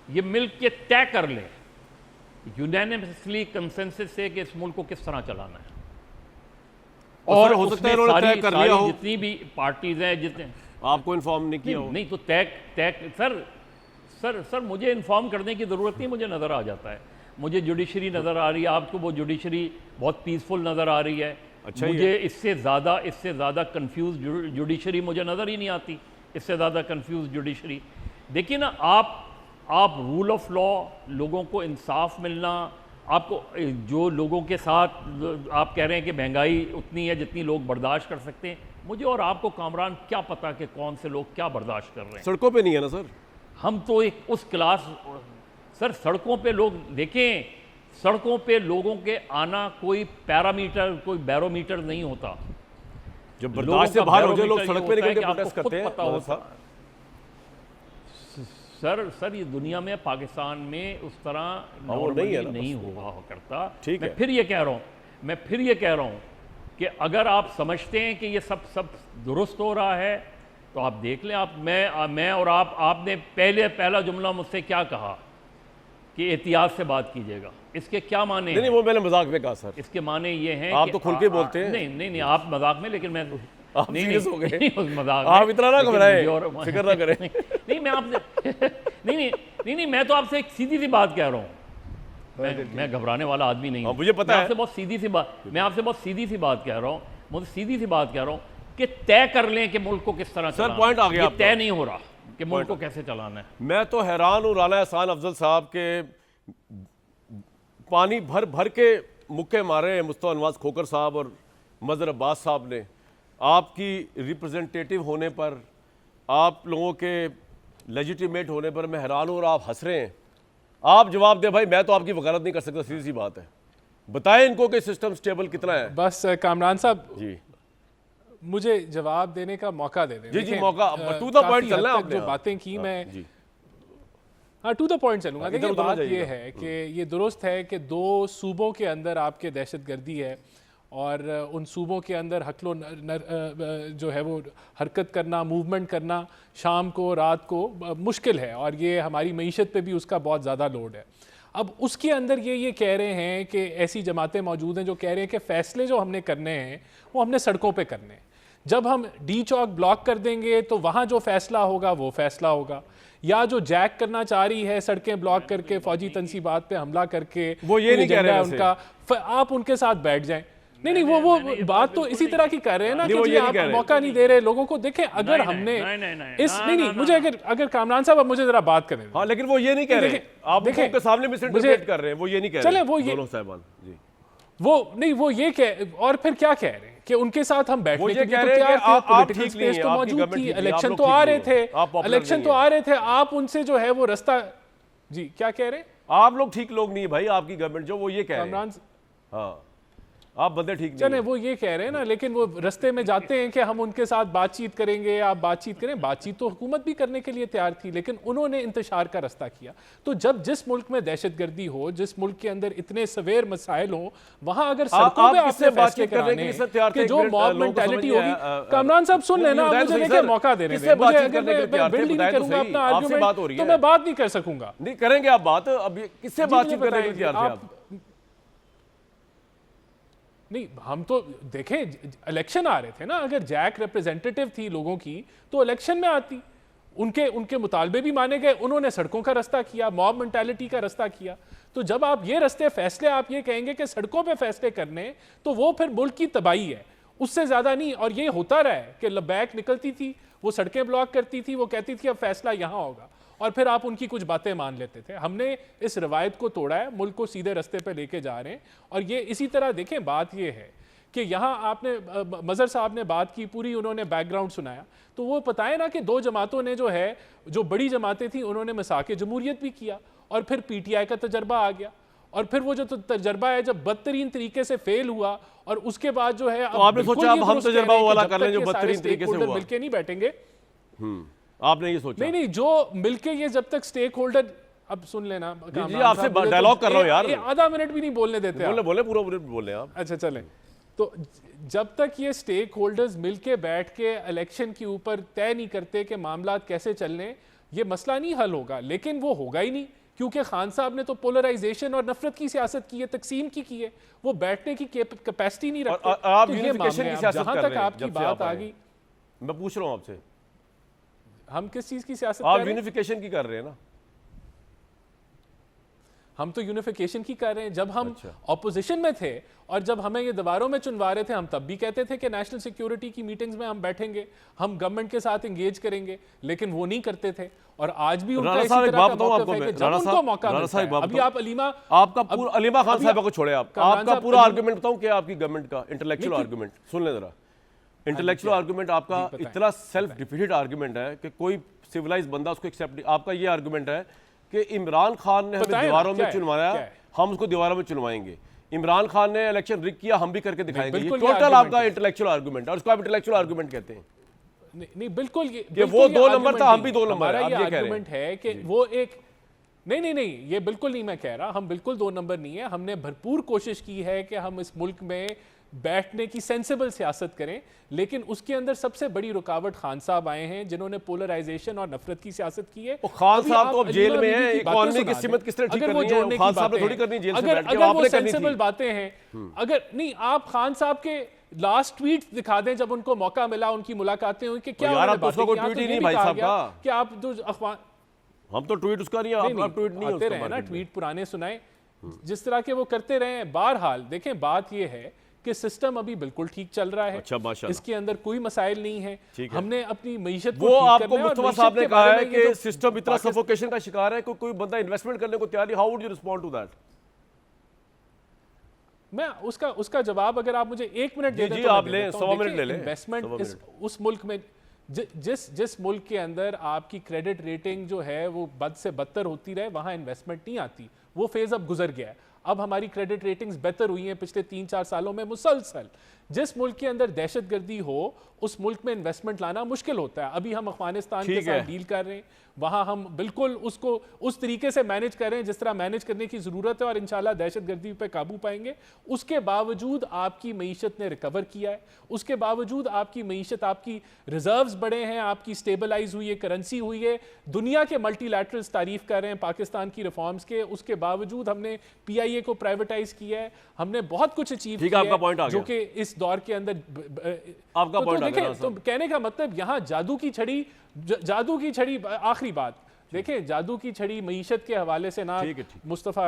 ये मिल के तय कर लें यूनानिमसली कंसेंसस से कि इस मुल्क को किस तरह चलाना है। और हो सकता है उन्होंने तय कर लिया हो, जितनी भी पार्टीज हैं, जितने आपको इन्फॉर्म नहीं किया हो। नहीं तो तय सर मुझे इन्फॉर्म करने की ज़रूरत नहीं, मुझे नज़र आ जाता है। मुझे जुडिशरी नज़र आ रही है, आपको वो जुडिशरी बहुत पीसफुल नज़र आ रही है। अच्छा, मुझे इससे ज़्यादा कंफ्यूज जुडिशरी मुझे नज़र ही नहीं आती। इससे ज़्यादा कंफ्यूज जुडिशरी। देखिए ना, आप रूल ऑफ लॉ, लोगों को इंसाफ मिलना, आपको जो लोगों के साथ आप कह रहे हैं कि महंगाई उतनी है जितनी लोग बर्दाश्त कर सकते हैं, मुझे और आपको कामरान क्या पता कि कौन से लोग क्या बर्दाश्त कर रहे हैं। सड़कों पे नहीं है ना सर? हम तो एक उस क्लास सर, सड़कों पे लोग देखें, सड़कों पे लोगों के आना कोई पैरामीटर, कोई बैरोमीटर नहीं होता। जब बर्दाश्त से बाहर हो जाए लोग सड़क पे निकल के प्रोटेस्ट करते हैं। पता होता सर ये दुनिया में, पाकिस्तान में उस तरह नहीं हुआ करता। मैं फिर ये कह रहा हूँ कि अगर आप समझते हैं कि ये सब दुरुस्त हो रहा है तो आप देख लें। मैं और आपने पहला जुमला मुझसे क्या कहा कि एहतियात से बात कीजिएगा। इसके क्या माने हैं? नहीं, वो मैंने मजाक में कहा सर। इसके माने ये हैं आप तो खुल के बोलते हैं। नहीं आप मजाक में, लेकिन मैं आप सीरियस हो गए। मजाक आप इतना ना घबराएं, फिक्र ना करें। नहीं मैं आपसे नहीं मैं तो आपसे एक सीधी सी बात कह रहा हूँ। मैं घबराने वाला आदमी नहीं हूँ। मुझे पता है। मैं आपसे बहुत सीधी सी बात कह रहा हूँ। मुझे सीधी सी बात कह रहा हूँ कि तय कर लें कि मुल्क को किस तरह सर पॉइंट आ गया। तय नहीं हो रहा कि मुल्क को कैसे चलाना है। मैं तो हैरान हूँ राना एहसान अफजल साहब के पानी भर भर के मुक्के मारे मुस्तफा नवाज खोकर साहब और मजहर अब्बास साहब ने। आपकी रिप्रेजेंटेटिव होने पर, आप लोगों के लेजिटिमेट होने पर मैं हैरान हूँ और आप हंस रहे हैं। आप जवाब दें भाई, मैं तो आपकी वकालत नहीं कर सकता, सीधी सी बात है। बताएं इनको कि सिस्टम स्टेबल कितना है। बस कामरान साहब जी मुझे जवाब देने का मौका दे दें। जी मौका, टू द पॉइंट चलना है आपने। जो बातें की मैं टू द पॉइंट चलूंगा। देखिए बात ये है कि ये दुरुस्त है कि दो सूबों के अंदर आपके दहशतगर्दी है और उन सूबों के अंदर हकलो जो है वो हरकत करना, मूवमेंट करना शाम को रात को मुश्किल है और ये हमारी मईशत पे भी उसका बहुत ज़्यादा लोड है। अब उसके अंदर ये कह रहे हैं कि ऐसी जमातें मौजूद हैं जो कह रहे हैं कि फ़ैसले जो हमने करने हैं वो हमने सड़कों पे करने हैं। जब हम डी चौक ब्लॉक कर देंगे तो वहाँ जो फैसला होगा वो फैसला होगा, या जो जैक करना चाह रही है सड़कें ब्लॉक करके फौजी तनसीबात पे हमला करके, वो ये नहीं कह रहे हैं उनका, आप उनके साथ बैठ जाएं। नहीं वो बात तो इसी तरह की कर रहे हैं ना कि जी आप मौका नहीं दे रहे लोगों को। देखें अगर हमने इस नहीं मुझे अगर कामरान साहब अब मुझे जरा बात करें। हाँ लेकिन वो ये नहीं कह रहे, आप उनके सामने मिसइंटरप्रेट कर रहे हैं। वो ये नहीं कह रहे। चले वो ये साहिबान जी वो नहीं वो ये कह, और फिर क्या कह रहे हैं कि उनके साथ हम बैठने के लिए तो तैयार थे, पॉलिटिकल स्पेस तो मौजूद थी, इलेक्शन तो आ रहे थे, आप उनसे जो है वो रास्ता। जी क्या कह रहे हैं? आप लोग ठीक लोग नहीं है भाई, आपकी गवर्नमेंट जो वो ये कह रहे हैं। हाँ आप बंदे ठीक नहीं। चले वो ये कह रहे हैं ना, लेकिन वो रास्ते में जाते हैं कि हम उनके साथ बातचीत करेंगे, आप बातचीत करें। बातचीत तो हुकूमत भी करने के लिए तैयार थी, लेकिन उन्होंने इंतशार का रास्ता किया। तो जब जिस मुल्क में दहशतगर्दी हो, जिस मुल्क के अंदर इतने सवेर मसाइल हो, वहां अगर सड़कों पे आपसे फैसले कराने कि जो मॉब मेंटालिटी होगी। कामरान साहब सुन लेना, मुझे देखिए मौका दे रहे हैं। मुझे अगर मैं बिल्ड नहीं करूंगा अपना आर्गुमेंट तो मैं बात नहीं कर सकूंगा। नहीं करेंगे आप बात, अब किससे बातचीत करने के लिए तैयार थे आप? नहीं हम तो देखें इलेक्शन आ रहे थे ना, अगर जैक रिप्रेजेंटेटिव थी लोगों की तो इलेक्शन में आती, उनके मुतालबे भी माने गए, उन्होंने सड़कों का रास्ता किया, मॉब मेंटालिटी का रास्ता किया। तो जब आप ये रास्ते फैसले आप ये कहेंगे कि सड़कों पे फैसले करने, तो वो फिर मुल्क की तबाही है, उससे ज्यादा नहीं। और ये होता रहा है कि लबैक निकलती थी, वो सड़कें ब्लॉक करती थी, वो कहती थी अब फैसला यहाँ होगा, और फिर आप उनकी कुछ बातें मान लेते थे। हमने इस रवायत को तोड़ा है, मुल्क को सीधे रास्ते पे लेके जा रहे हैं। और ये इसी तरह देखें, बात ये है कि यहाँ आपने मजहर साहब ने बात की, पूरी उन्होंने बैकग्राउंड सुनाया, तो वो बताए ना कि दो जमातों ने जो है, जो बड़ी जमातें थी, उन्होंने मसाके जमहूरियत भी किया और फिर पीटीआई का तजर्बा आ गया, और फिर वो जो तजर्बा है जब बदतरीन तरीके से फेल हुआ, और उसके बाद जो है तो आपने सोचा अब हम तजर्बा वाला कर लें जो बदतरीन तरीके से हुआ, मिलके नहीं बैठेंगे। आपने ये सोचा? नहीं, जो मिलके ये जब तक स्टेक होल्डर, अब सुन लेना, जी आपसे डायलॉग कर रहा हूं यार, आधा मिनट भी नहीं बोलने देते। बोले पूरा बोले आप। अच्छा चलें, तो जब तक ये स्टेक होल्डर्स मिलके बैठ के इलेक्शन के ऊपर तय नहीं करते कि मामला कैसे चलने, ये मसला नहीं हल होगा। लेकिन वो होगा ही नहीं, क्योंकि खान साहब ने तो पोलराइजेशन और नफरत की सियासत की है, तकसीम की है, वो बैठने की कैपेसिटी नहीं रखते। आप तो ये यूनिफिकेशन की मामले, सियासत जहां कर तक रहे हैं, आपकी जब से बात आप आ आए गई, मैं पूछ रहा हूं आपसे, हम किस चीज की सियासत आप कर रहे हैं? यूनिफिकेशन की कर रहे हैं ना? हम तो यूनिफिकेशन की कर रहे हैं। जब हम अच्छा। ऑपोजिशन में थे और जब हमें ये दीवारों में चुनवा रहे थे, हम तब भी कहते थे कि नेशनल सिक्योरिटी की मीटिंग्स में हम बैठेंगे, हम गवर्नमेंट के साथ एंगेज करेंगे, लेकिन वो नहीं करते थे। और आज भी उनका इसी तरह का मौक़िफ़ है कि जब उनको मौका मिलता है, अभी आप अलीमा खान साहिबा को छोड़े, आपका पूरा आर्गुमेंट बताऊं क्या आपकी गवर्नमेंट का इंटेलेक्चुअल आर्गुमेंट सुन ले जरा। इंटेलेक्चुअल आर्गुमेंट आपका इतना सेल्फ डिफीटेड आर्गुमेंट है कि कोई सिविलाइज बंदा उसको एक्सेप्ट नहीं। आपका ये आर्गुमेंट है कि इमरान खान ने हमें दीवारों में चुनवाया, हम उसको दीवारों में चुनवाएंगे। इमरान खान ने इलेक्शन रिग किया, हम भी करके दिखाएंगे। ये टोटल आपका इंटेलेक्चुअल आर्गुमेंट है, और उसको आप इंटेलेक्चुअल आर्गुमेंट कहते हैं। नहीं बिल्कुल, ये वो 2 नंबर था, हम भी 2 नंबर। हमारा ये आर्गुमेंट है कि वो एक नहीं, ये बिल्कुल नहीं मैं कह रहा, हम बिल्कुल 2 नंबर नहीं है। हमने भरपूर कोशिश की है कि हम इस मुल्क में बैठने की सेंसिबल सियासत करें, लेकिन उसके अंदर सबसे बड़ी रुकावट खान साहब आए हैं, जिन्होंने पोलराइजेशन और नफरत की सियासत की है। खान साहब तो अब जेल में हैं, इकोनॉमी की सिमत किस तरह ठीक करनी है, खान साहब ने थोड़ी करनी जेल से बैठ के, अगर वो आपने करनी सेंसिबल थी। बातें हैं, अगर नहीं, आप खान साहब के लास्ट ट्वीट दिखा दें जब उनको मौका मिला, उनकी मुलाकातें हुई कि क्या यार, उन्होंने अब तो उसका कोई ट्वीट ही नहीं भाई साहब का, कि आप जो अखबार, हम तो ट्वीट उसका नहीं, आप ट्वीट नहीं आते रहे ना, ट्वीट पुराने सुनाए जिस तरह के वो करते रहे। बहरहाल देखें, बात ये है कि सिस्टम अभी बिल्कुल ठीक चल रहा है। अच्छा, माशाल्लाह, इसके अंदर कोई मसाइल नहीं है। हमने अपनी मईशत वो आपको मुस्तफा साहब ने कहा है कि सिस्टम इतना सफोकेशन का शिकार है कि कोई बंदा इन्वेस्टमेंट करने को तैयार नहीं। How would you respond to that? मैं उसका जवाब अगर आप मुझे 1 मिनट दे दें तो आप लें, 100 मिनट ले लें। इन्वेस्टमेंट उस मुल्क में जिस मुल्क के अंदर आपकी क्रेडिट रेटिंग जो है वो बद से बदतर होती रहे, वहां इन्वेस्टमेंट नहीं आती। वो फेज अब गुजर गया है। अब हमारी क्रेडिट रेटिंग्स बेहतर हुई हैं पिछले 3-4 सालों में मुसलसल। जिस मुल्क के अंदर दहशतगर्दी हो, उस मुल्क में इन्वेस्टमेंट लाना मुश्किल होता है। अभी हम अफगानिस्तान के साथ डील कर रहे हैं, वहां हम बिल्कुल उसको उस तरीके से मैनेज कर रहे हैं जिस तरह मैनेज करने की जरूरत है, और इंशाल्लाह दहशतगर्दी पे काबू पाएंगे। उसके बावजूद आपकी मईशत ने रिकवर किया है, उसके बावजूद आपकी मईशत, आपकी रिजर्व्स बढ़े हैं, आपकी स्टेबलाइज हुई है, करेंसी हुई है। दुनिया के मल्टीलैटरल्स तारीफ कर रहे हैं पाकिस्तान की रिफॉर्म्स के। उसके बावजूद हमने PIA को प्राइवेटाइज किया है, हमने बहुत कुछ अचीव किया है, जो कि इस दौर के अंदर आपका पॉइंट आ गया। तो कहने का मतलब यहाँ जादू की छड़ी। आखिरी बात देखें, जादू की छड़ी मईशत के हवाले से ना मुस्तफा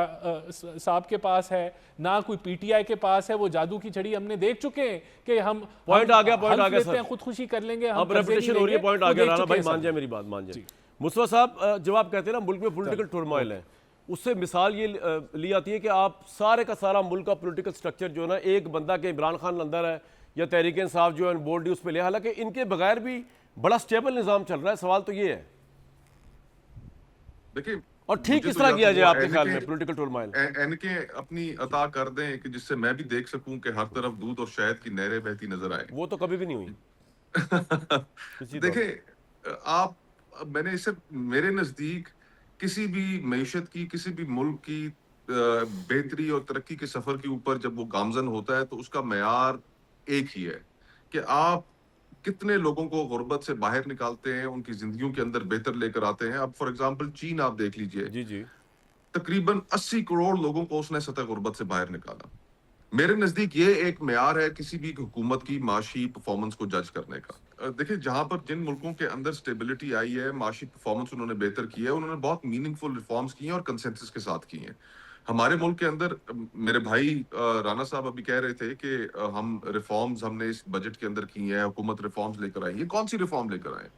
साहब के पास है, ना कोई PTI के पास है। वो जादू की छड़ी हमने देख चुके हैं कि हम पॉइंट आ गया सर, खुदकुशी कर लेंगे, अब रेपुटेशन हो रही है। पॉइंट आ गया राना भाई, मान जाए मेरी बात, मान जाए। मुस्तफा साहब, जब आप कहते हैं ना मुल्क में पॉलिटिकल टर्मोइल है, उससे मिसाल ये ली आती है कि आप सारे का सारा मुल्क का पॉलिटिकल स्ट्रक्चर जो है ना, एक बंदा के इमरान खान अंदर है या तहरीक इंसाफ जो है बोर्ड उस पर ले, हालांकि इनके बगैर भी बड़ा स्टेबल निज़ाम चल रहा है। सवाल तो ये है, देखिए, और ठीक किस तरह किया जाए आपके ख्याल में पॉलिटिकल टर्मोइल? एनके अपनी अता कर दें कि जिससे मैं भी देख सकूं कि हर तरफ दूध और शहद की नहरें बहती नजर आए। वो तो कभी भी नहीं हुई। देखिए, मैंने इसे, मेरे नजदीक किसी भी मईशत की, किसी भी मुल्क की बेहतरी और तरक्की के सफर के ऊपर जब वो गामजन होता है तो उसका मेयार एक ही है कि आप कितने लोगों को गुर्बत से बाहर निकालते हैं, उनकी जिंदगियों के अंदर बेहतर लेकर आते हैं। अब फॉर एग्जांपल चीन आप देख लीजिए, जी, तकरीबन 80 करोड़ लोगों को उसने सतह गुर्बत से बाहर निकाला। मेरे नजदीक ये एक मेयार है किसी भी हुकूमत की माशी परफॉर्मेंस को जज करने का। देखिए, जहां पर जिन मुल्कों के अंदर स्टेबिलिटी आई है, माशी परफॉर्मेंस उन्होंने बेहतर की है, उन्होंने बहुत मीनिंगफुल रिफॉर्म्स की हैं और कंसेंसस के साथ की हैं। हमारे मुल्क के अंदर, मेरे भाई राना साहब अभी कह रहे थे कि हम रिफॉर्म्स हमने इस बजट के अंदर की हैं, हुकूमत रिफॉर्म्स लेकर आई। ये कौन सी रिफॉर्म लेकर आए?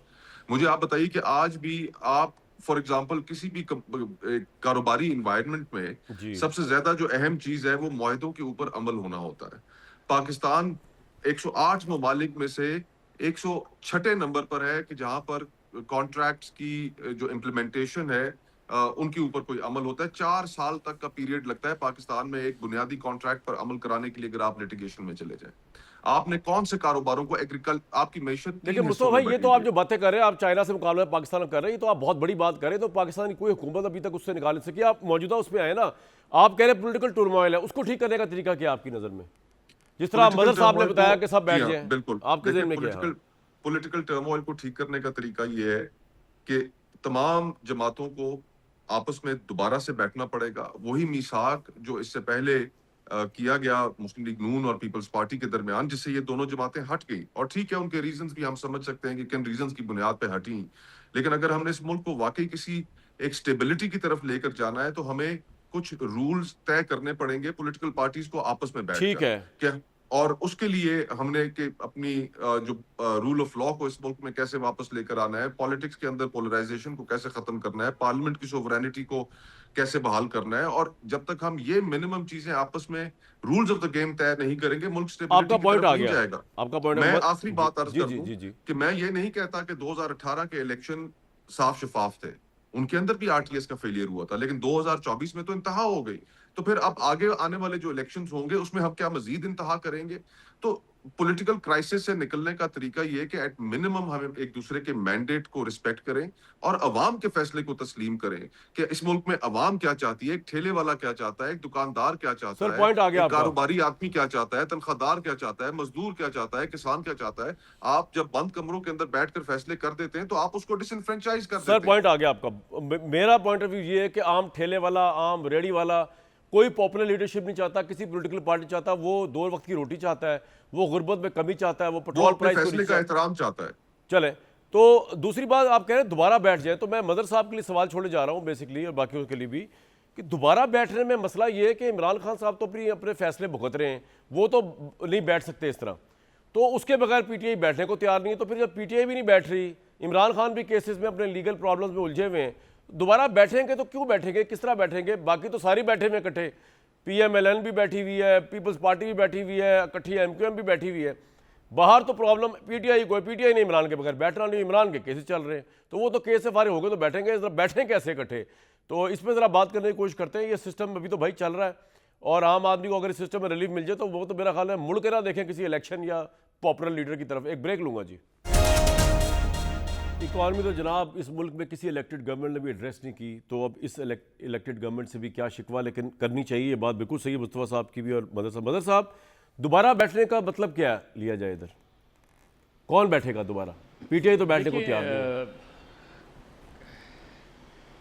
मुझे आप बताइए कि आज भी आप फॉर एग्जाम्पल किसी भी कारोबारी इन्वायरमेंट में सबसे ज्यादा जो अहम चीज है वो मुआहदों के ऊपर अमल होना होता है। पाकिस्तान 108 ममालिक में से 106 नंबर पर है कि जहां पर कॉन्ट्रैक्ट्स की जो इम्प्लीमेंटेशन है उनके ऊपर कोई अमल होता है। 4 साल तक का पीरियड लगता है पाकिस्तान में एक बुनियादी कॉन्ट्रैक्ट पर अमल कराने के लिए, अगर आप लिटिगेशन में चले जाएं। आपने कौन से कारोबारों को आपकी मैशत देखिए मुस्तफा भाई, ये तो आप जो बातें कर रहे हैं, आप चाइना से मुकाबला में पाकिस्तान कर रहे हैं, ये तो आप बहुत बड़ी बात कर रहे हैं। तो पाकिस्तान की कोई हुकूमत अभी तक उससे निकाल नहीं सकी। आप मौजूदा उसमें आए ना, आप कह रहे हैं पोलिटिकल टर्मोइल है, उसको ठीक करने का तरीका क्या आपकी नजर में? जिस तरह मदर साहब ने बताया कि सब बैठ जाएं, बिल्कुल आपके ज़हन में क्या है? पॉलिटिकल टर्मोइल को ठीक करने का तरीका ये है कि तमाम जमातों को आपस में दोबारा से बैठना पड़ेगा। वही मीसाक जो इससे पहले किया गया मुस्लिम लीग नून और पीपल्स पार्टी के दरमियान, जिससे ये दोनों जमातें हट गई। और ठीक है, उनके रीजंस भी हम समझ सकते हैं कि किन रीजंस की बुनियाद पे हटी। लेकिन अगर हमने इस मुल्क को वाकई किसी एक स्टेबिलिटी की तरफ लेकर जाना है, तो हमें कुछ रूल्स तय करने पड़ेंगे पॉलिटिकल पार्टीज को आपस में बैठ ठीक है क्या। और उसके लिए हमने कि अपनी जो रूल ऑफ लॉ को इस मुल्क में कैसे वापस लेकर आना है, पॉलिटिक्स के अंदर पोलराइजेशन को कैसे खत्म करना है, पार्लियामेंट की सोवरेनिटी को कैसे बहाल करना है। और जब तक हम ये मिनिमम चीजें आपस में रूल्स ऑफ द गेम तय नहीं करेंगे, मुल्क स्टेबिलिटी की तरफ नहीं जाएगा। आपका पॉइंट मैं आखिरी बात अर्ज कर दूं जी। कि मैं ये नहीं कहता कि 2018 के इलेक्शन साफ शफाफ थे, उनके अंदर भी आरटीएस का फेलियर हुआ था, लेकिन 2024 में तो इंतहा हो गई। तो फिर अब आगे आने वाले जो इलेक्शंस होंगे उसमें हम क्या मजीद इंतहा करेंगे? तो पॉलिटिकल क्राइसिस से निकलने का तरीका ये है कि एट मिनिमम हम एक दूसरे के मैंडेट को रिस्पेक्ट करें और अवाम के फैसले को तस्लीम करें कि इस मुल्क में अवाम क्या चाहती है, एक ठेले वाला क्या चाहता है, एक दुकानदार क्या चाहता है, पॉइंट आ गया, एक कारोबारी आदमी क्या चाहता है, तनख्वाहदार क्या चाहता है, मजदूर क्या चाहता है, किसान क्या चाहता है। आप जब बंद कमरों के अंदर बैठकर फैसले कर देते हैं तो आप उसको डिसइंफ्रेंचाइज कर देते हैं। सर पॉइंट आ गया आपका। मेरा पॉइंट ऑफ व्यू ये है कि आम ठेले वाला, आम रेडी वाला कोई पॉपुलर लीडरशिप नहीं चाहता, किसी पॉलिटिकल पार्टी चाहता, वो 2 वक्त की रोटी चाहता है, वो गुर्बत में कमी चाहता है, वो पेट्रोल प्राइस फैसले का एहतराम चाहता है। चले, तो दूसरी बात आप कह रहे हैं दोबारा बैठ जाए, तो मैं मदर साहब के लिए सवाल छोड़ने जा रहा हूँ बेसिकली, और बाकियों के लिए भी, कि दोबारा बैठने में मसला ये है कि इमरान खान साहब तो अपने फैसले भुगत रहे हैं, वो तो नहीं बैठ सकते इस तरह, तो उसके बगैर पीटीआई बैठने को तैयार नहीं है। तो फिर जब पीटीआई भी नहीं बैठ रही, इमरान खान भी केसेस में अपने लीगल प्रॉब्लम्स में उलझे हुए हैं, दोबारा बैठेंगे तो क्यों बैठेंगे, किस तरह बैठेंगे? बाकी तो सारी बैठे हुए इकट्ठे, पीएमएलएन भी बैठी हुई है, पीपल्स पार्टी भी बैठी हुई है, इकट्ठी एमक्यूएम भी बैठी हुई है। बाहर तो प्रॉब्लम पीटीआई को है, पीटीआई ने इमरान के बगैर बैठना नहीं, इमरान के केसेस चल रहे हैं, तो वो तो केस से फारिग हो गए तो बैठेंगे, जरा बैठें कैसे इकट्ठे? तो इस पर ज़रा बात करने की कोशिश करते हैं। ये सिस्टम अभी तो भाई चल रहा है, और आम आदमी को अगर इस सिस्टम में रिलीफ मिल जाए तो वो तो मेरा ख्याल है मुड़ के ना देखें किसी इलेक्शन या पॉपुलर लीडर की तरफ। एक ब्रेक लूँगा जी। इकॉनमी तो जनाब इस मुल्क में किसी इलेक्टेड गवर्नमेंट ने भी एड्रेस नहीं की, तो अब इस इलेक्टेड गवर्नमेंट से भी क्या शिकवा, लेकिन करनी चाहिए, ये बात बिल्कुल सही है मुस्तफा साहब की भी और मदर साहब दोबारा बैठने का मतलब क्या लिया जाए? इधर कौन बैठेगा दोबारा? पीटीआई तो बैठने को तैयार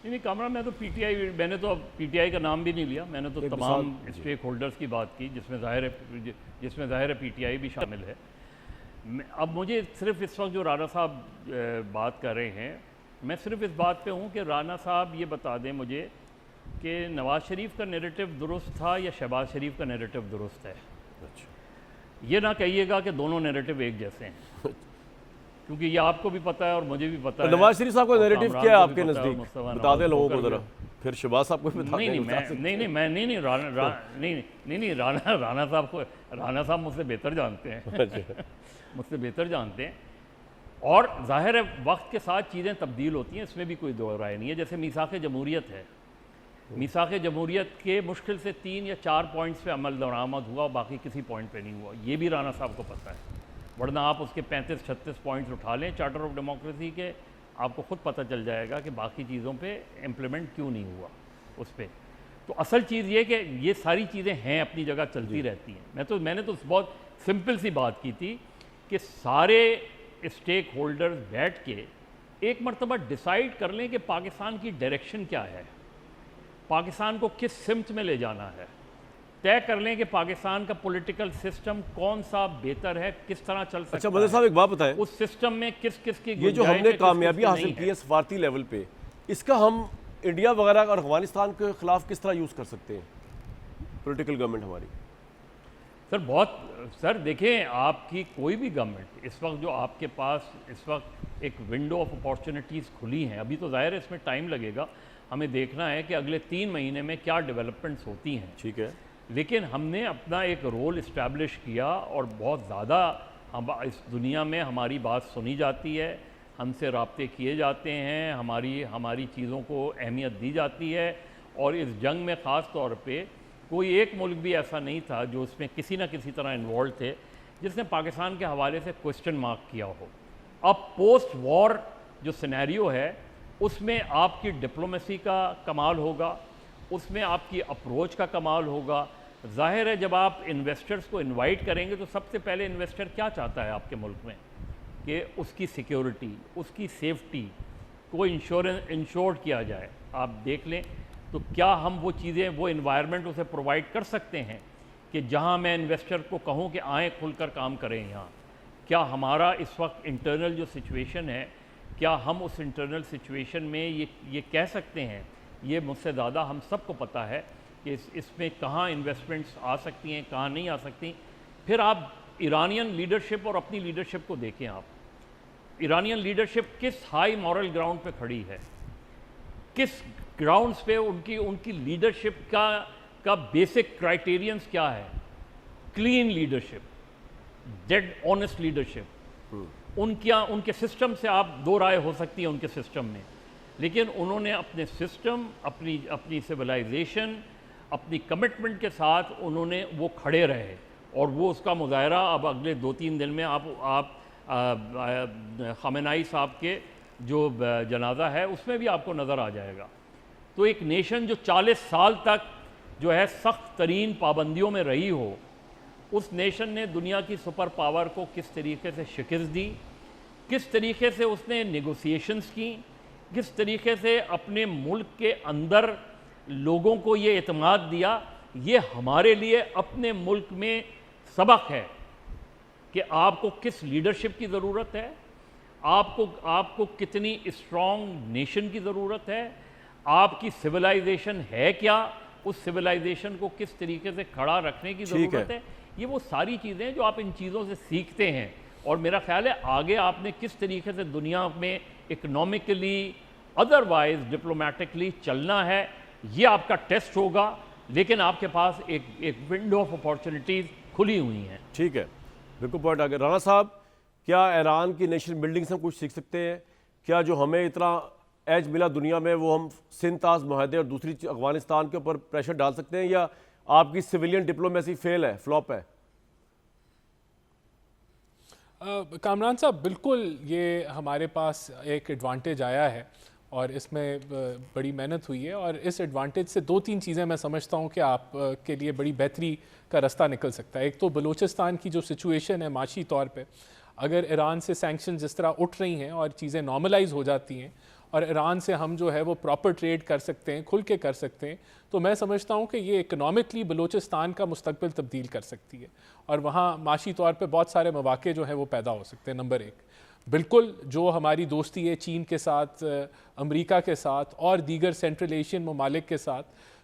नहीं। कामरा, मैं तो पीटीआई, मैंने तो अब पीटीआई का नाम भी नहीं लिया, मैंने तो तमाम स्टेक होल्डर्स की बात की, जिसमें ज़ाहिर है पीटीआई भी शामिल है। अब मुझे सिर्फ इस वक्त जो राना साहब बात कर रहे हैं, मैं सिर्फ इस बात पे हूँ कि राना साहब ये बता दें मुझे कि नवाज़ शरीफ का नैरेटिव दुरुस्त था या शहबाज शरीफ का नैरेटिव दुरुस्त है। अच्छा, ये ना कहिएगा कि दोनों नैरेटिव एक जैसे हैं, क्योंकि ये आपको भी पता है और मुझे भी पता है। नवाज शरीफ साहब का नैरेटिव क्या है आपके नज़दीक? बता दें लोगों को जरा, फिर शहबाज साहब को भी बता दें। राना साहब मुझसे बेहतर जानते हैं मुझसे बेहतर जानते हैं। और जाहिर है वक्त के साथ चीज़ें तब्दील होती हैं, इसमें भी कोई दो राय नहीं है। जैसे मीसाक़ जमहूरियत है, मीसाक़ जमहूरियत के मुश्किल से 3 या 4 पॉइंट्स पे अमल दरामद हुआ, बाकी किसी पॉइंट पे नहीं हुआ। ये भी राना साहब को पता है, वरना आप उसके 35-36 पॉइंट्स उठा लें चार्टर ऑफ डेमोक्रेसी के, आपको ख़ुद पता चल जाएगा कि बाकी चीज़ों पे इम्प्लीमेंट क्यों नहीं हुआ उस पर। तो असल चीज़ ये कि ये सारी चीज़ें हैं अपनी जगह, चलती रहती हैं। मैंने तो बहुत सिंपल सी बात की थी कि सारे स्टेक होल्डर्स बैठ के एक मरतबा डिसाइड कर लें कि पाकिस्तान की डायरेक्शन क्या है, पाकिस्तान को किस सिमत में ले जाना है, तय कर लें कि पाकिस्तान का पॉलिटिकल सिस्टम कौन सा बेहतर है, किस तरह चल सकता है। अच्छा मदर साहब एक बात बताएं, उस सिस्टम में किस किस की ये जो हमने कामयाबी हासिल की है सफारती लेवल पे, इसका हम इंडिया वगैरह और अफगानिस्तान के खिलाफ किस तरह यूज़ कर सकते हैं पॉलिटिकल गवर्नमेंट हमारी? सर देखें, आपकी कोई भी गवर्नमेंट इस वक्त जो आपके पास इस वक्त एक विंडो ऑफ अपॉर्चुनिटीज़ खुली हैं, अभी तो ज़ाहिर है इसमें टाइम लगेगा, हमें देखना है कि अगले 3 महीने में क्या डेवलपमेंट्स होती हैं। ठीक है, लेकिन हमने अपना एक रोल इस्टेब्लिश किया और बहुत ज़्यादा हम इस दुनिया में हमारी बात सुनी जाती है, हमसे राब्ते किए जाते हैं, हमारी चीज़ों को अहमियत दी जाती है। और इस जंग में ख़ास तौर पे कोई एक मुल्क भी ऐसा नहीं था जो उसमें किसी न किसी तरह इन्वॉल्व थे जिसने पाकिस्तान के हवाले से क्वेश्चन मार्क किया हो। अब पोस्ट वॉर जो सिनेरियो है उसमें आपकी डिप्लोमेसी का कमाल होगा, उसमें आपकी अप्रोच का कमाल होगा। जाहिर है जब आप इन्वेस्टर्स को इनवाइट करेंगे तो सबसे पहले इन्वेस्टर क्या चाहता है आपके मुल्क में कि उसकी सिक्योरिटी, उसकी सेफ्टी को इंश्योर्ड किया जाए। आप देख लें तो क्या हम वो चीज़ें, वो इन्वायरमेंट उसे प्रोवाइड कर सकते हैं कि जहां मैं इन्वेस्टर को कहूं कि आएँ खुलकर काम करें यहाँ। क्या हमारा इस वक्त इंटरनल जो सिचुएशन है, क्या हम उस इंटरनल सिचुएशन में ये कह सकते हैं, ये मुझसे ज़्यादा हम सबको पता है कि इसमें कहाँ इन्वेस्टमेंट्स आ सकती हैं, कहाँ नहीं आ सकती। फिर आप ईरानियन लीडरशिप और अपनी लीडरशिप को देखें। आप ईरानियन लीडरशिप किस हाई मॉरल ग्राउंड पे खड़ी है, किस ग्राउंड्स पे उनकी लीडरशिप का बेसिक क्राइटेरियंस क्या है? Clean leadership, dead honest leadership. उनके सिस्टम से आप दो राय हो सकती है उनके सिस्टम में, लेकिन उन्होंने अपने सिस्टम, अपनी सिविलाइजेशन, अपनी कमिटमेंट के साथ उन्होंने वो खड़े रहे। और वो उसका मुजाहरा अब अगले 2-3 दिन में आप ख़ामेनाई साहब के जो जनाजा है उसमें भी आपको नज़र आ जाएगा। तो एक नेशन जो 40 साल तक जो है सख्त तरीन पाबंदियों में रही हो, उस नेशन ने दुनिया की सुपर पावर को किस तरीके से शिकस्त दी, किस तरीके से उसने नेगोशिएशंस की, किस तरीके से अपने मुल्क के अंदर लोगों को ये एतमाद दिया, ये हमारे लिए अपने मुल्क में सबक है कि आपको किस लीडरशिप की ज़रूरत है, आपको कितनी स्ट्रॉन्ग नेशन की ज़रूरत है, आपकी सिविलाइजेशन है क्या, उस सिविलाइजेशन को किस तरीके से खड़ा रखने की ज़रूरत है। ये वो सारी चीज़ें हैं जो आप इन चीज़ों से सीखते हैं। और मेरा ख्याल है आगे आपने किस तरीके से दुनिया में इकोनॉमिकली, अदरवाइज डिप्लोमेटिकली चलना है, ये आपका टेस्ट होगा। लेकिन आपके पास एक विंडो ऑफ अपॉर्चुनिटीज़ खुली हुई हैं। ठीक है, बिल्कुल पॉइंट आ गया। राणा साहब, क्या ईरान की नेशनल बिल्डिंग से हम कुछ सीख सकते हैं? क्या जो हमें इतना एज मिला दुनिया में वो हम सिंध ताज माहदे और दूसरी अफगानिस्तान के ऊपर प्रेशर डाल सकते हैं, या आपकी सिविलियन डिप्लोमेसी फेल है, फ्लॉप है? कामरान साहब, बिल्कुल ये हमारे पास एक एडवांटेज आया है और इसमें बड़ी मेहनत हुई है। और इस एडवांटेज से 2-3 चीज़ें मैं समझता हूँ कि आप के लिए बड़ी बेहतरी का रास्ता निकल सकता है। एक तो बलूचिस्तान की जो सिचुएशन है माशी तौर पे, अगर ईरान से सैंक्शन जिस तरह उठ रही हैं और चीज़ें नॉर्मलाइज हो जाती हैं और ईरान से हम जो है वो प्रॉपर ट्रेड कर सकते हैं, खुल के कर सकते हैं, तो मैं समझता हूँ कि ये इकनॉमिकली बलूचिस्तान का मुस्तकबिल तब्दील कर सकती है और वहाँ माशी तौर पे बहुत सारे मौके जो हैं वो पैदा हो सकते हैं। नंबर 1, बिल्कुल जो हमारी दोस्ती है चीन के साथ, अमेरिका के साथ और दीगर सेंट्रल एशियन ममालिक के साथ,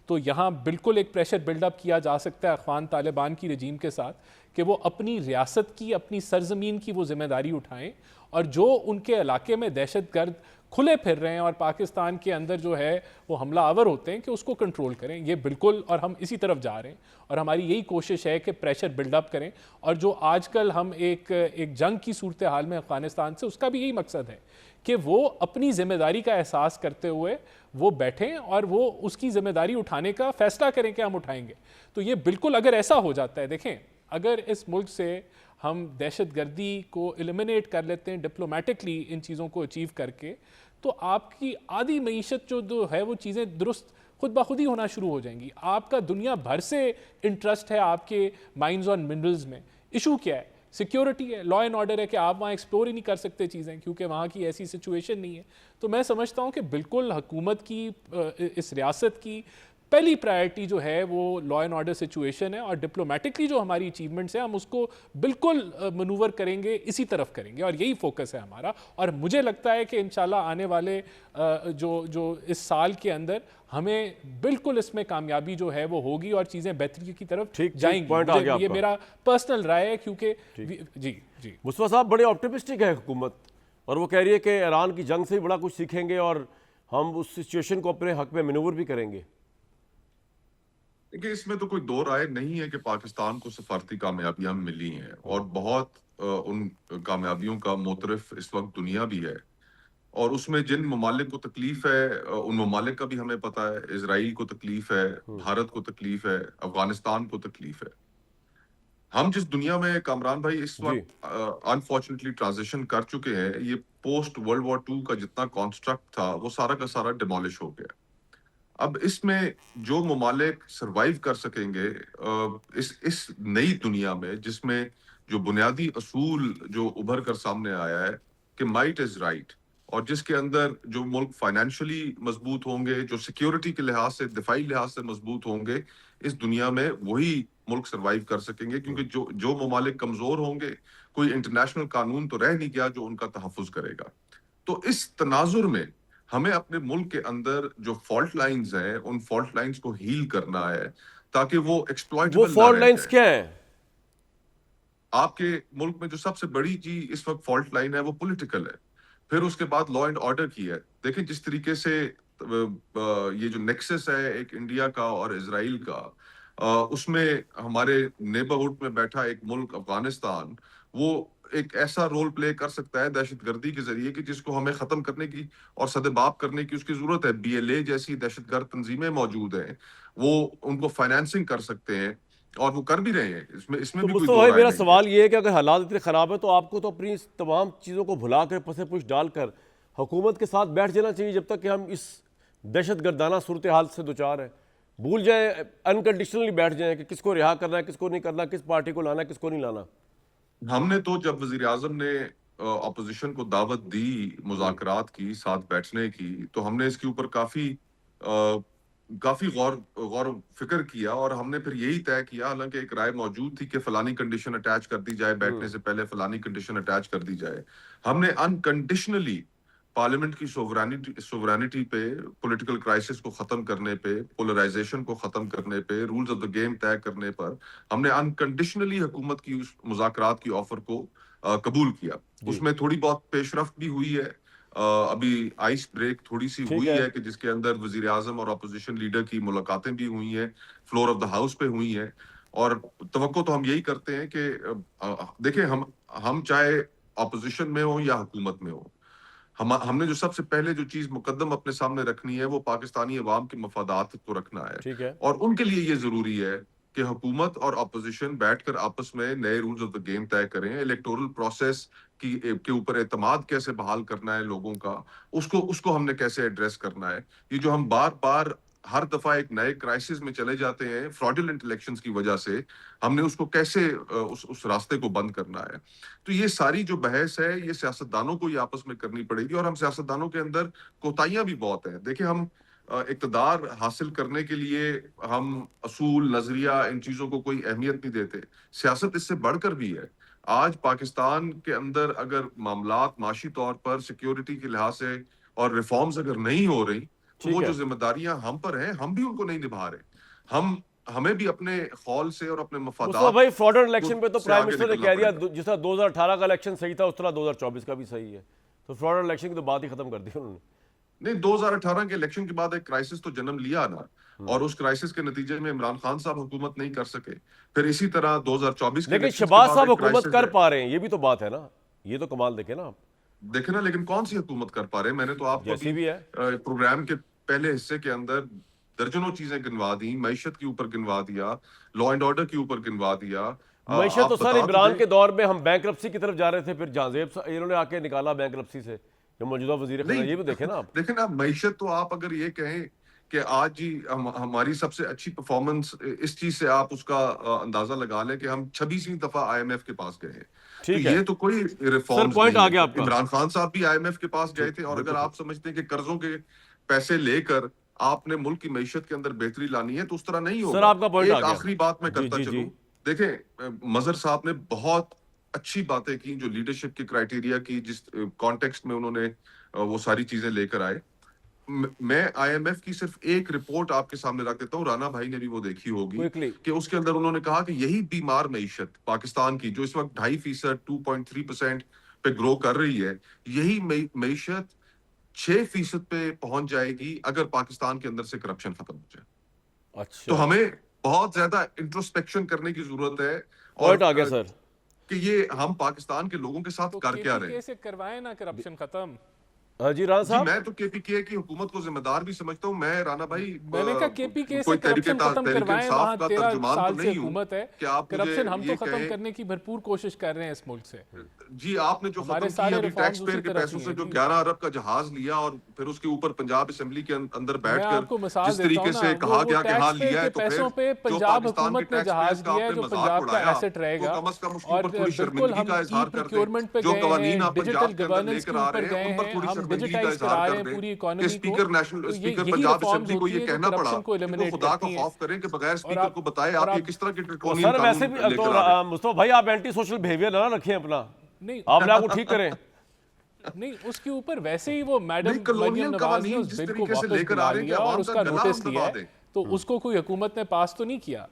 तो यहाँ बिल्कुल एक प्रेशर बिल्डअप किया जा सकता है अफ़गान तालिबान की रजीम के साथ कि वो अपनी रियासत की, अपनी सरजमीन की वो जिम्मेदारी उठाएं और जो उनके इलाके में दहशतगर्द खुले फिर रहे हैं और पाकिस्तान के अंदर जो है वो हमला आवर होते हैं कि उसको कंट्रोल करें। ये बिल्कुल, और हम इसी तरफ जा रहे हैं और हमारी यही कोशिश है कि प्रेशर बिल्डअप करें। और जो आजकल हम एक जंग की सूरत हाल में अफगानिस्तान से, उसका भी यही मकसद है कि वो अपनी जिम्मेदारी का एहसास करते हुए वो बैठें और वो उसकी जिम्मेदारी उठाने का फैसला करें कि हम उठाएंगे। तो ये बिल्कुल अगर ऐसा हो जाता है, देखें अगर इस मुल्क से हम दहशतगर्दी को एलिमिनेट कर लेते हैं डिप्लोमेटिकली इन चीज़ों को अचीव करके, तो आपकी आधी मईशत जो है वो चीज़ें दुरुस्त खुद ब खुद ही होना शुरू हो जाएंगी। आपका दुनिया भर से इंटरेस्ट है आपके माइंस और मिनरल्स में। इशू क्या है? सिक्योरिटी है, लॉ एंड ऑर्डर है कि आप वहाँ एक्सप्लोर ही नहीं कर सकते चीज़ें क्योंकि वहाँ की ऐसी सिचुएशन नहीं है। तो मैं समझता हूँ कि बिल्कुल हुकूमत की, इस रियासत की पहली प्रायोरिटी जो है वो लॉ एंड ऑर्डर सिचुएशन है और डिप्लोमेटिकली जो हमारी अचीवमेंट्स हैं हम उसको बिल्कुल मनूवर करेंगे, इसी तरफ करेंगे और यही फोकस है हमारा। और मुझे लगता है कि इंशाल्लाह आने वाले जो इस साल के अंदर हमें बिल्कुल इसमें कामयाबी जो है वो होगी और चीज़ें बेहतरी की तरफ जाएंगी। ये मेरा पर्सनल राय है क्योंकि जी मुस्तफा साहब बड़े ऑप्टिमिस्टिक है हुकूमत और वो कह रही है कि ईरान की जंग से ही बड़ा कुछ सीखेंगे और हम उस सिचुएशन को अपने हक में मनूवर भी करेंगे। देखिए, इसमें तो कोई दो राय नहीं है कि पाकिस्तान को सफारती कामयाबियां मिली हैं और बहुत उन कामयाबियों का मोतरफ इस वक्त दुनिया भी है। और उसमें जिन ममालिक को तकलीफ है उन ममालिक का भी हमें पता है। इजराइल को तकलीफ है, भारत को तकलीफ है, अफगानिस्तान को तकलीफ है। हम जिस दुनिया में कामरान भाई इस जी वक्त अनफॉर्चुनेटली ट्रांजिशन कर चुके हैं, ये पोस्ट वर्ल्ड वॉर 2 का जितना कॉन्स्ट्रक्ट था वो सारा का सारा डिमोलिश हो गया। अब इसमें जो ममालिक सरवाइव कर सकेंगे इस नई दुनिया में, जिसमें जो बुनियादी असूल जो उभर कर सामने आया है कि माइट इज राइट, और जिसके अंदर जो मुल्क फाइनेंशियली मजबूत होंगे, जो सिक्योरिटी के लिहाज से, दिफाई लिहाज से मजबूत होंगे, इस दुनिया में वही मुल्क सरवाइव कर सकेंगे। क्योंकि जो ममालिक कमजोर होंगे, कोई इंटरनेशनल कानून तो रह नहीं गया जो उनका तहफ़्फ़ुज़ करेगा। तो इस तनाजुर में हमें अपने मुल्क के अंदर जो फॉल्ट लाइंस हैं, उन फॉल्ट लाइंस को हील करना है ताकि वो वो एक्सप्लॉइटेबल ना फॉल्ट रह लाइंस जाए। क्या है? आपके मुल्क में जो सबसे बड़ी चीज इस वक्त फॉल्ट लाइन है वो पॉलिटिकल है। फिर उसके बाद लॉ एंड ऑर्डर की है। देखिए जिस तरीके से ये जो नेक्सस है एक इंडिया का और इजराइल का, उसमें हमारे नेबरहुड में बैठा एक मुल्क अफगानिस्तान, वो एक ऐसा रोल प्ले कर सकता है दहशतगर्दी के जरिए कि जिसको हमें खत्म करने की और सदेबाप करने की उसकी जरूरत है। BLA जैसी दहशतगर्द तंजीमें मौजूद हैं, वो उनको फाइनेंसिंग कर सकते हैं और वो कर भी रहे हैं। इसमें तो भी कोई मुस्तफा दो भाई, राय मेरा नहीं है। सवाल ये है कि अगर हालात इतने ख़राब है तो आपको तो अपनी इस तमाम चीज़ों को भुला कर, पसे पुश डालकर हुकूमत के साथ बैठ जाना चाहिए जब तक कि हम इस दहशत गर्दाना सूरत हाल से दुचार हैं। भूल जाएं, अनकंडीशनली बैठ जाएं कि किसको रिहा करना है, किसको नहीं करना, किस पार्टी को लाना है, किसको नहीं लाना। हमने तो जब वजीर आजम ने अपोजिशन को दावत दी मुज़ाकरात की, साथ बैठने की, तो हमने इसके ऊपर काफी गौर गौर फिक्र किया और हमने फिर यही तय किया, हालांकि एक राय मौजूद थी कि फलानी कंडीशन अटैच कर दी जाए, बैठने से पहले फलानी कंडीशन अटैच कर दी जाए। हमने अनकंडीशनली पार्लियामेंट की सोवरेनिटी पे, पॉलिटिकल क्राइसिस को खत्म करने पे, पोलराइजेशन को खत्म करने पे, रूल्स ऑफ द गेम तय करने पर हमने अनकंडीशनली हुकूमत की उस मुज़ाकरात की ऑफर को कबूल किया। उसमें थोड़ी बहुत पेशरफ्त भी हुई है। अभी आइस ब्रेक थोड़ी सी ठीक हुई है। है कि जिसके अंदर वजीर आजम और अपोजिशन लीडर की मुलाकातें भी हुई हैं, फ्लोर ऑफ द हाउस पे हुई हैं। और तवक्को तो हम यही करते हैं कि देखिए हम चाहे अपोजिशन में हो या हुकूमत में हो, हमने जो सबसे पहले जो चीज मुकद्दम अपने सामने रखनी है वो पाकिस्तानी अवाम के मफादात को रखना है। ठीक है। और उनके लिए ये जरूरी है कि हुकूमत और अपोजिशन बैठकर आपस में नए रूल्स ऑफ द गेम तय करें। इलेक्टोरल प्रोसेस के ऊपर एतमाद कैसे बहाल करना है लोगों का, उसको हमने कैसे एड्रेस करना है। ये जो हम बार बार हर दफा एक नए क्राइसिस में चले जाते हैं फ्रॉडुलेंट इलेक्शंस की वजह से, हमने उसको कैसे उस रास्ते को बंद करना है। तो ये सारी जो बहस है ये सियासतदानों को ही आपस में करनी पड़ेगी। और हम सियासतदानों के अंदर कोताहियां भी बहुत हैं। देखिए हम इक़्तिदार हासिल करने के लिए हम असूल, नजरिया, इन चीजों को कोई अहमियत नहीं देते। सियासत इससे बढ़कर भी है। आज पाकिस्तान के अंदर अगर मामलात माशी तौर पर सिक्योरिटी के लिहाज से और रिफॉर्म्स अगर नहीं हो रही, तो वो ठीक जो है। जिम्मेदारियां हम पर हैं हम भी उनको नहीं निभा रहे। हमें भी अपने खौल से और अपने मुस्तफा मफादात भाई, फ्रॉडन इलेक्शन पे तो से प्राइम आगे मिनिस्टर ने निकलना कह दिया पड़ेगा। जिस तरह 2018 का इलेक्शन सही था उस तरह 2024 का भी सही है। तो फ्रॉडन इलेक्शन की तो बात ही खत्म कर दी उन्होंने। नहीं, 2018 के इलेक्शन के बाद एक क्राइसिस तो जन्म लिया ना, और उस क्राइसिस के नतीजे में इमरान खान साहब हुकूमत नहीं कर सके। फिर इसी तरह 2024 के लेकिन इलेक्शन के शहबाज बाद साहब एक हुकूमत क्राइसिस कर है। पा रहे हैं, ये भी तो बात है ना। ये तो कमाल देखे ना आप। देखे ना, लेकिन कौन सी हुकूमत कर पा रहे हैं? मैंने तो आपको जैसी अभी भी है। प्रोग्राम के पहले हिस्से के अंदर दर्जनों चीजें गिनवा दी, मईशत के ऊपर गिनवा दिया, लॉ एंड ऑर्डर के ऊपर गिनवा दिया। मैशत आप तो सर बता तो इमरान दें। के दौर में हम बैंकरप्सी की तरफ जा रहे थे, फिर जहाजेब इन्होंने आके निकाला बैंकरप्सी से, जो मौजूदा वजीर खाना। नहीं, ये भी देखे ना आप। देखे ना, मईशत तो आप अगर ये कहें कि आज ही हमारी सबसे अच्छी परफॉर्मेंस, इस चीज से आप उसका अंदाजा लगा लें कि हम 26वीं दफा IMF के पास गए हैं। तो ठीक है ये तो कोई रिफॉर्म्स पॉइंट नहीं आ गया है। आपका। इमरान खान साहब भी IMF के पास गए थे, और अगर आप समझते हैं कि कर्जों के पैसे लेकर आपने मुल्क की मईशत के अंदर बेहतरी लानी है तो उस तरह नहीं सर होगा। आपका पॉइंट आ एक गया। आखिरी बात मैं जी करता जी जी। चलूं। देखें, मजहर साहब ने बहुत अच्छी बातें की, जो लीडरशिप की क्राइटेरिया की, जिस कॉन्टेक्स्ट में उन्होंने वो सारी चीजें लेकर आए। मैं IMF की सिर्फ एक रिपोर्ट आपके सामने रख देता हूँ, राना भाई ने भी वो देखी होगी, क्विकली। कि उसके अंदर उन्होंने कहा कि यही बीमार मईशत पाकिस्तान की, जो इस वक्त 2.5%, 2.3% पे ग्रो कर रही है, यही मईशत 6% पे पहुंच जाएगी अगर पाकिस्तान के अंदर से करप्शन खत्म हो जाए। तो अच्छा, हमें बहुत ज्यादा इंट्रोस्पेक्शन करने की जरूरत है। और पॉइंट आ गया सर। कि ये हम पाकिस्तान के लोगों के साथ तो कर क्या रहे KPK हैं। से करवाए ना करप्शन खत्म। हाँ जी राणा जी साहब। मैं तो केपीके की हुकूमत को जिम्मेदार भी समझता हूँ। मैं राना भाई मैंने कहा केपीके से कोई करप्शन खत्म तहरीक करवाएं, इंसाफ वहां का 13 तर्जुमान साल तो से नहीं हूँ हुकूमत है। कि आप मुझे करप्शन हम तो ये खत्म कहें। करने की भरपूर कोशिश कर रहे हैं इस मुल्क से। जी आपने जो हमारे खत्म की सारे अभी रिफॉर्म्स टैक्स पेयर उसी के तरफ पैसों ही से हैं जो जी। 11 अरब का जहाज लिया और फिर उसके ऊपर पंजाब असेंबली के अंदर मैं बैठकर आपको मिसाल जिस देता तरीके हूँ ना, से कहा वो गया कि हाँ टैक्स पेयर लिया के है, तो फिर पैसों पे जो पंजाब पाकिस्तान हुकूमत के ने टैक्स जहाज पेयर्स का दिया है, आपने जो मजाक पंजाब का उड़ाया, एसेट रहेगा। तो कम उसके और ऊपर थोड़ी बिल्कुल शर्मिंदगी हम का ई इजहार करके प्रोक्योरमेंट पे जो गए कवानीन हैं, आप डिजिटल पंजाब के अंदर गवर्नेंस के लेकर आ ऊपर रहे गए हैं उन पर हैं, थोड़ी हम शर्मिंदगी का डिजिटाइज इजहार करा रहे कर हैं पूरी दें कि इकोनॉमी को। स्पीकर तो स्पीकर यही पंजाब रिफॉर्म्स असेंबली को होती ये है जो कहना पड़ा करप्शन को कि वो एलिमिनेट खुदा का करती हैं। खौफ करें कि बगैर और स्पीकर को बताए आप ये आप किस तरह के तो ड्रैकोनियन सर वैसे भी कानून तो लेकर आ रहे हैं। मुस्तफा भाई आप एंटी सोशल बिहेवियर ना रखें अपना, नहीं अपने आप को ठीक करें। नहीं, उसके ऊपर वैसे ही वो मैडम नहीं, कॉलोनियल मरियम नवाज ने कवानीन उस जिस बिल को तरीके से वापस लेकर बुला आ रहे हैं कि लिया और अवाम उसका का गला नोटिस हम लिया दबा है, दें। तो उसको कोई हुकूमत ने पास तो नहीं किया।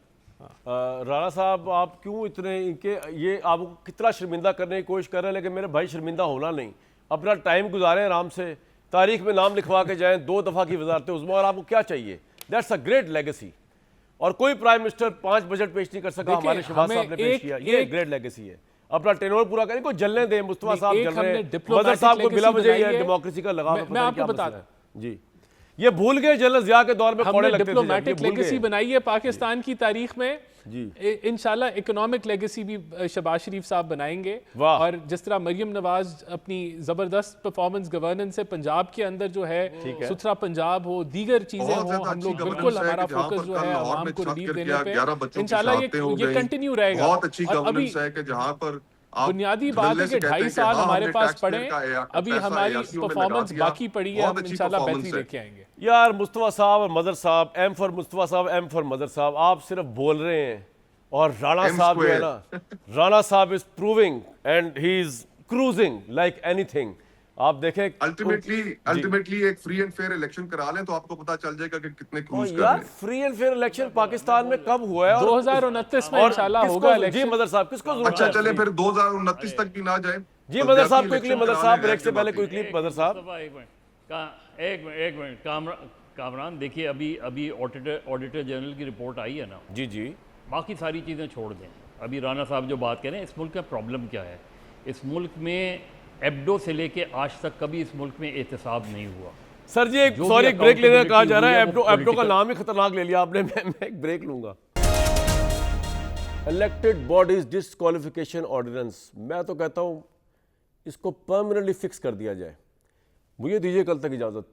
राणा साहब आप क्यों इतने इनके ये आपको कितना शर्मिंदा करने की कोशिश कर रहे हैं, लेकिन मेरे भाई शर्मिंदा होना नहीं, अपना टाइम गुजारें आराम से, तारीख में नाम लिखवा के जाएं, 2 दफ़ा की वजारत उज़्मा, और आपको क्या चाहिए? That's a great legacy. और कोई प्राइम मिनिस्टर 5 बजट पेश नहीं कर सका, हमारे शहबाज साहब ने पेश किया, ये ग्रेट लेगेसी है। अपना टेनोर पूरा करें, कोई जलने दें, मुस्तफा साहब जल रहे हैं, मदर साहब को बिला वजह डेमोक्रेसी का लगाव है, मैं आपको बता जी ये भूल गए जनरल जिया के दौर में कौड़े हमने लगते थे, डिप्लोमेटिक लेगेसी बनाई है पाकिस्तान की तारीख में जी। इंशाल्लाह इकोनॉमिक लेगेसी भी शहबाज शरीफ साहब बनाएंगे। वाह। और जिस तरह मरियम नवाज अपनी जबरदस्त परफॉर्मेंस गवर्नेंस से पंजाब के अंदर जो है सुथरा पंजाब हो, दीगर चीजें बहुत हो, ज्यादा हम लोग अच्छी बिल्कुल governance है हमारा कि जहाँ फोकस पर जो कल है लाहौर आवाम में को छत रिलीफ गिर देने गया, पे 11 बच्चों की इंशाल्लाह शहादतें हो ये गई। कंटिन्यू रहेगा। बहुत अच्छी और अभी गवर्नेंस है कि जहाँ पर आप बुनियादी बात है धड़ल्ले कि से कहते 2.5 हैं कि साल हाँ, हमारे हमने पास टैक्स पड़े पेयर का हैं, अभी पैसा हमारी ARC में लगा परफॉर्मेंस दिया। बाकी पड़ी है, बहुत हम अच्छी इंशाल्लाह बेहतरी performance है। लेके आएंगे। यार मुस्तफा साहब और मदर साहब, एम फॉर मुस्तफा साहब, एम फॉर मदर साहब, आप सिर्फ बोल रहे हैं, और राणा M साहब जो है square। ना, राणा साहब is proving and he is cruising like anything. आप देखें अल्टीमेटली एक फ्री एंड फेयर इलेक्शन करा लें तो आपको पता चल जाएगा कि कितने क्रूज कर यार रहे हैं। Free and fair election Pakistan में कब हुआ है? 2029 में और इंशाल्लाह किसको- होगा जी इलेक्शन। मदर साहब किसको जरूरत अच्छा है? चले फिर 2029 तक भी ना जाए। जी मदर साहब, बल्कि क्विकली election मदर करा साहब, लें ब्रेक से गैर पहले जमाती। क्विकली मदर साहब। एक मिनट कामरान, देखिए अभी ऑडिटर जनरल की रिपोर्ट आई है ना, जी जी बाकी सारी चीज़ें छोड़ दें। अभी राणा साहब जो बात कह रहे हैं, इस मुल्क का प्रॉब्लम क्या है? इस मुल्क में एब्डो से लेके आज तक कभी इस मुल्क में एहतसाब नहीं हुआ। सर जी एक जो भी सॉरी एक ब्रेक लेने का कहा जा रहा है। accountability हुई है, वो एब्डो का political- नाम ही खतरनाक ले लिया आपने। मैं एक ब्रेक लूंगा। इलेक्टेड बॉडीज डिस्क्वालिफिकेशन ऑर्डिनेंस, मैं तो कहता हूं इसको परमानेंटली फिक्स कर दिया जाए। मुझे दीजिए कल तक इजाजत।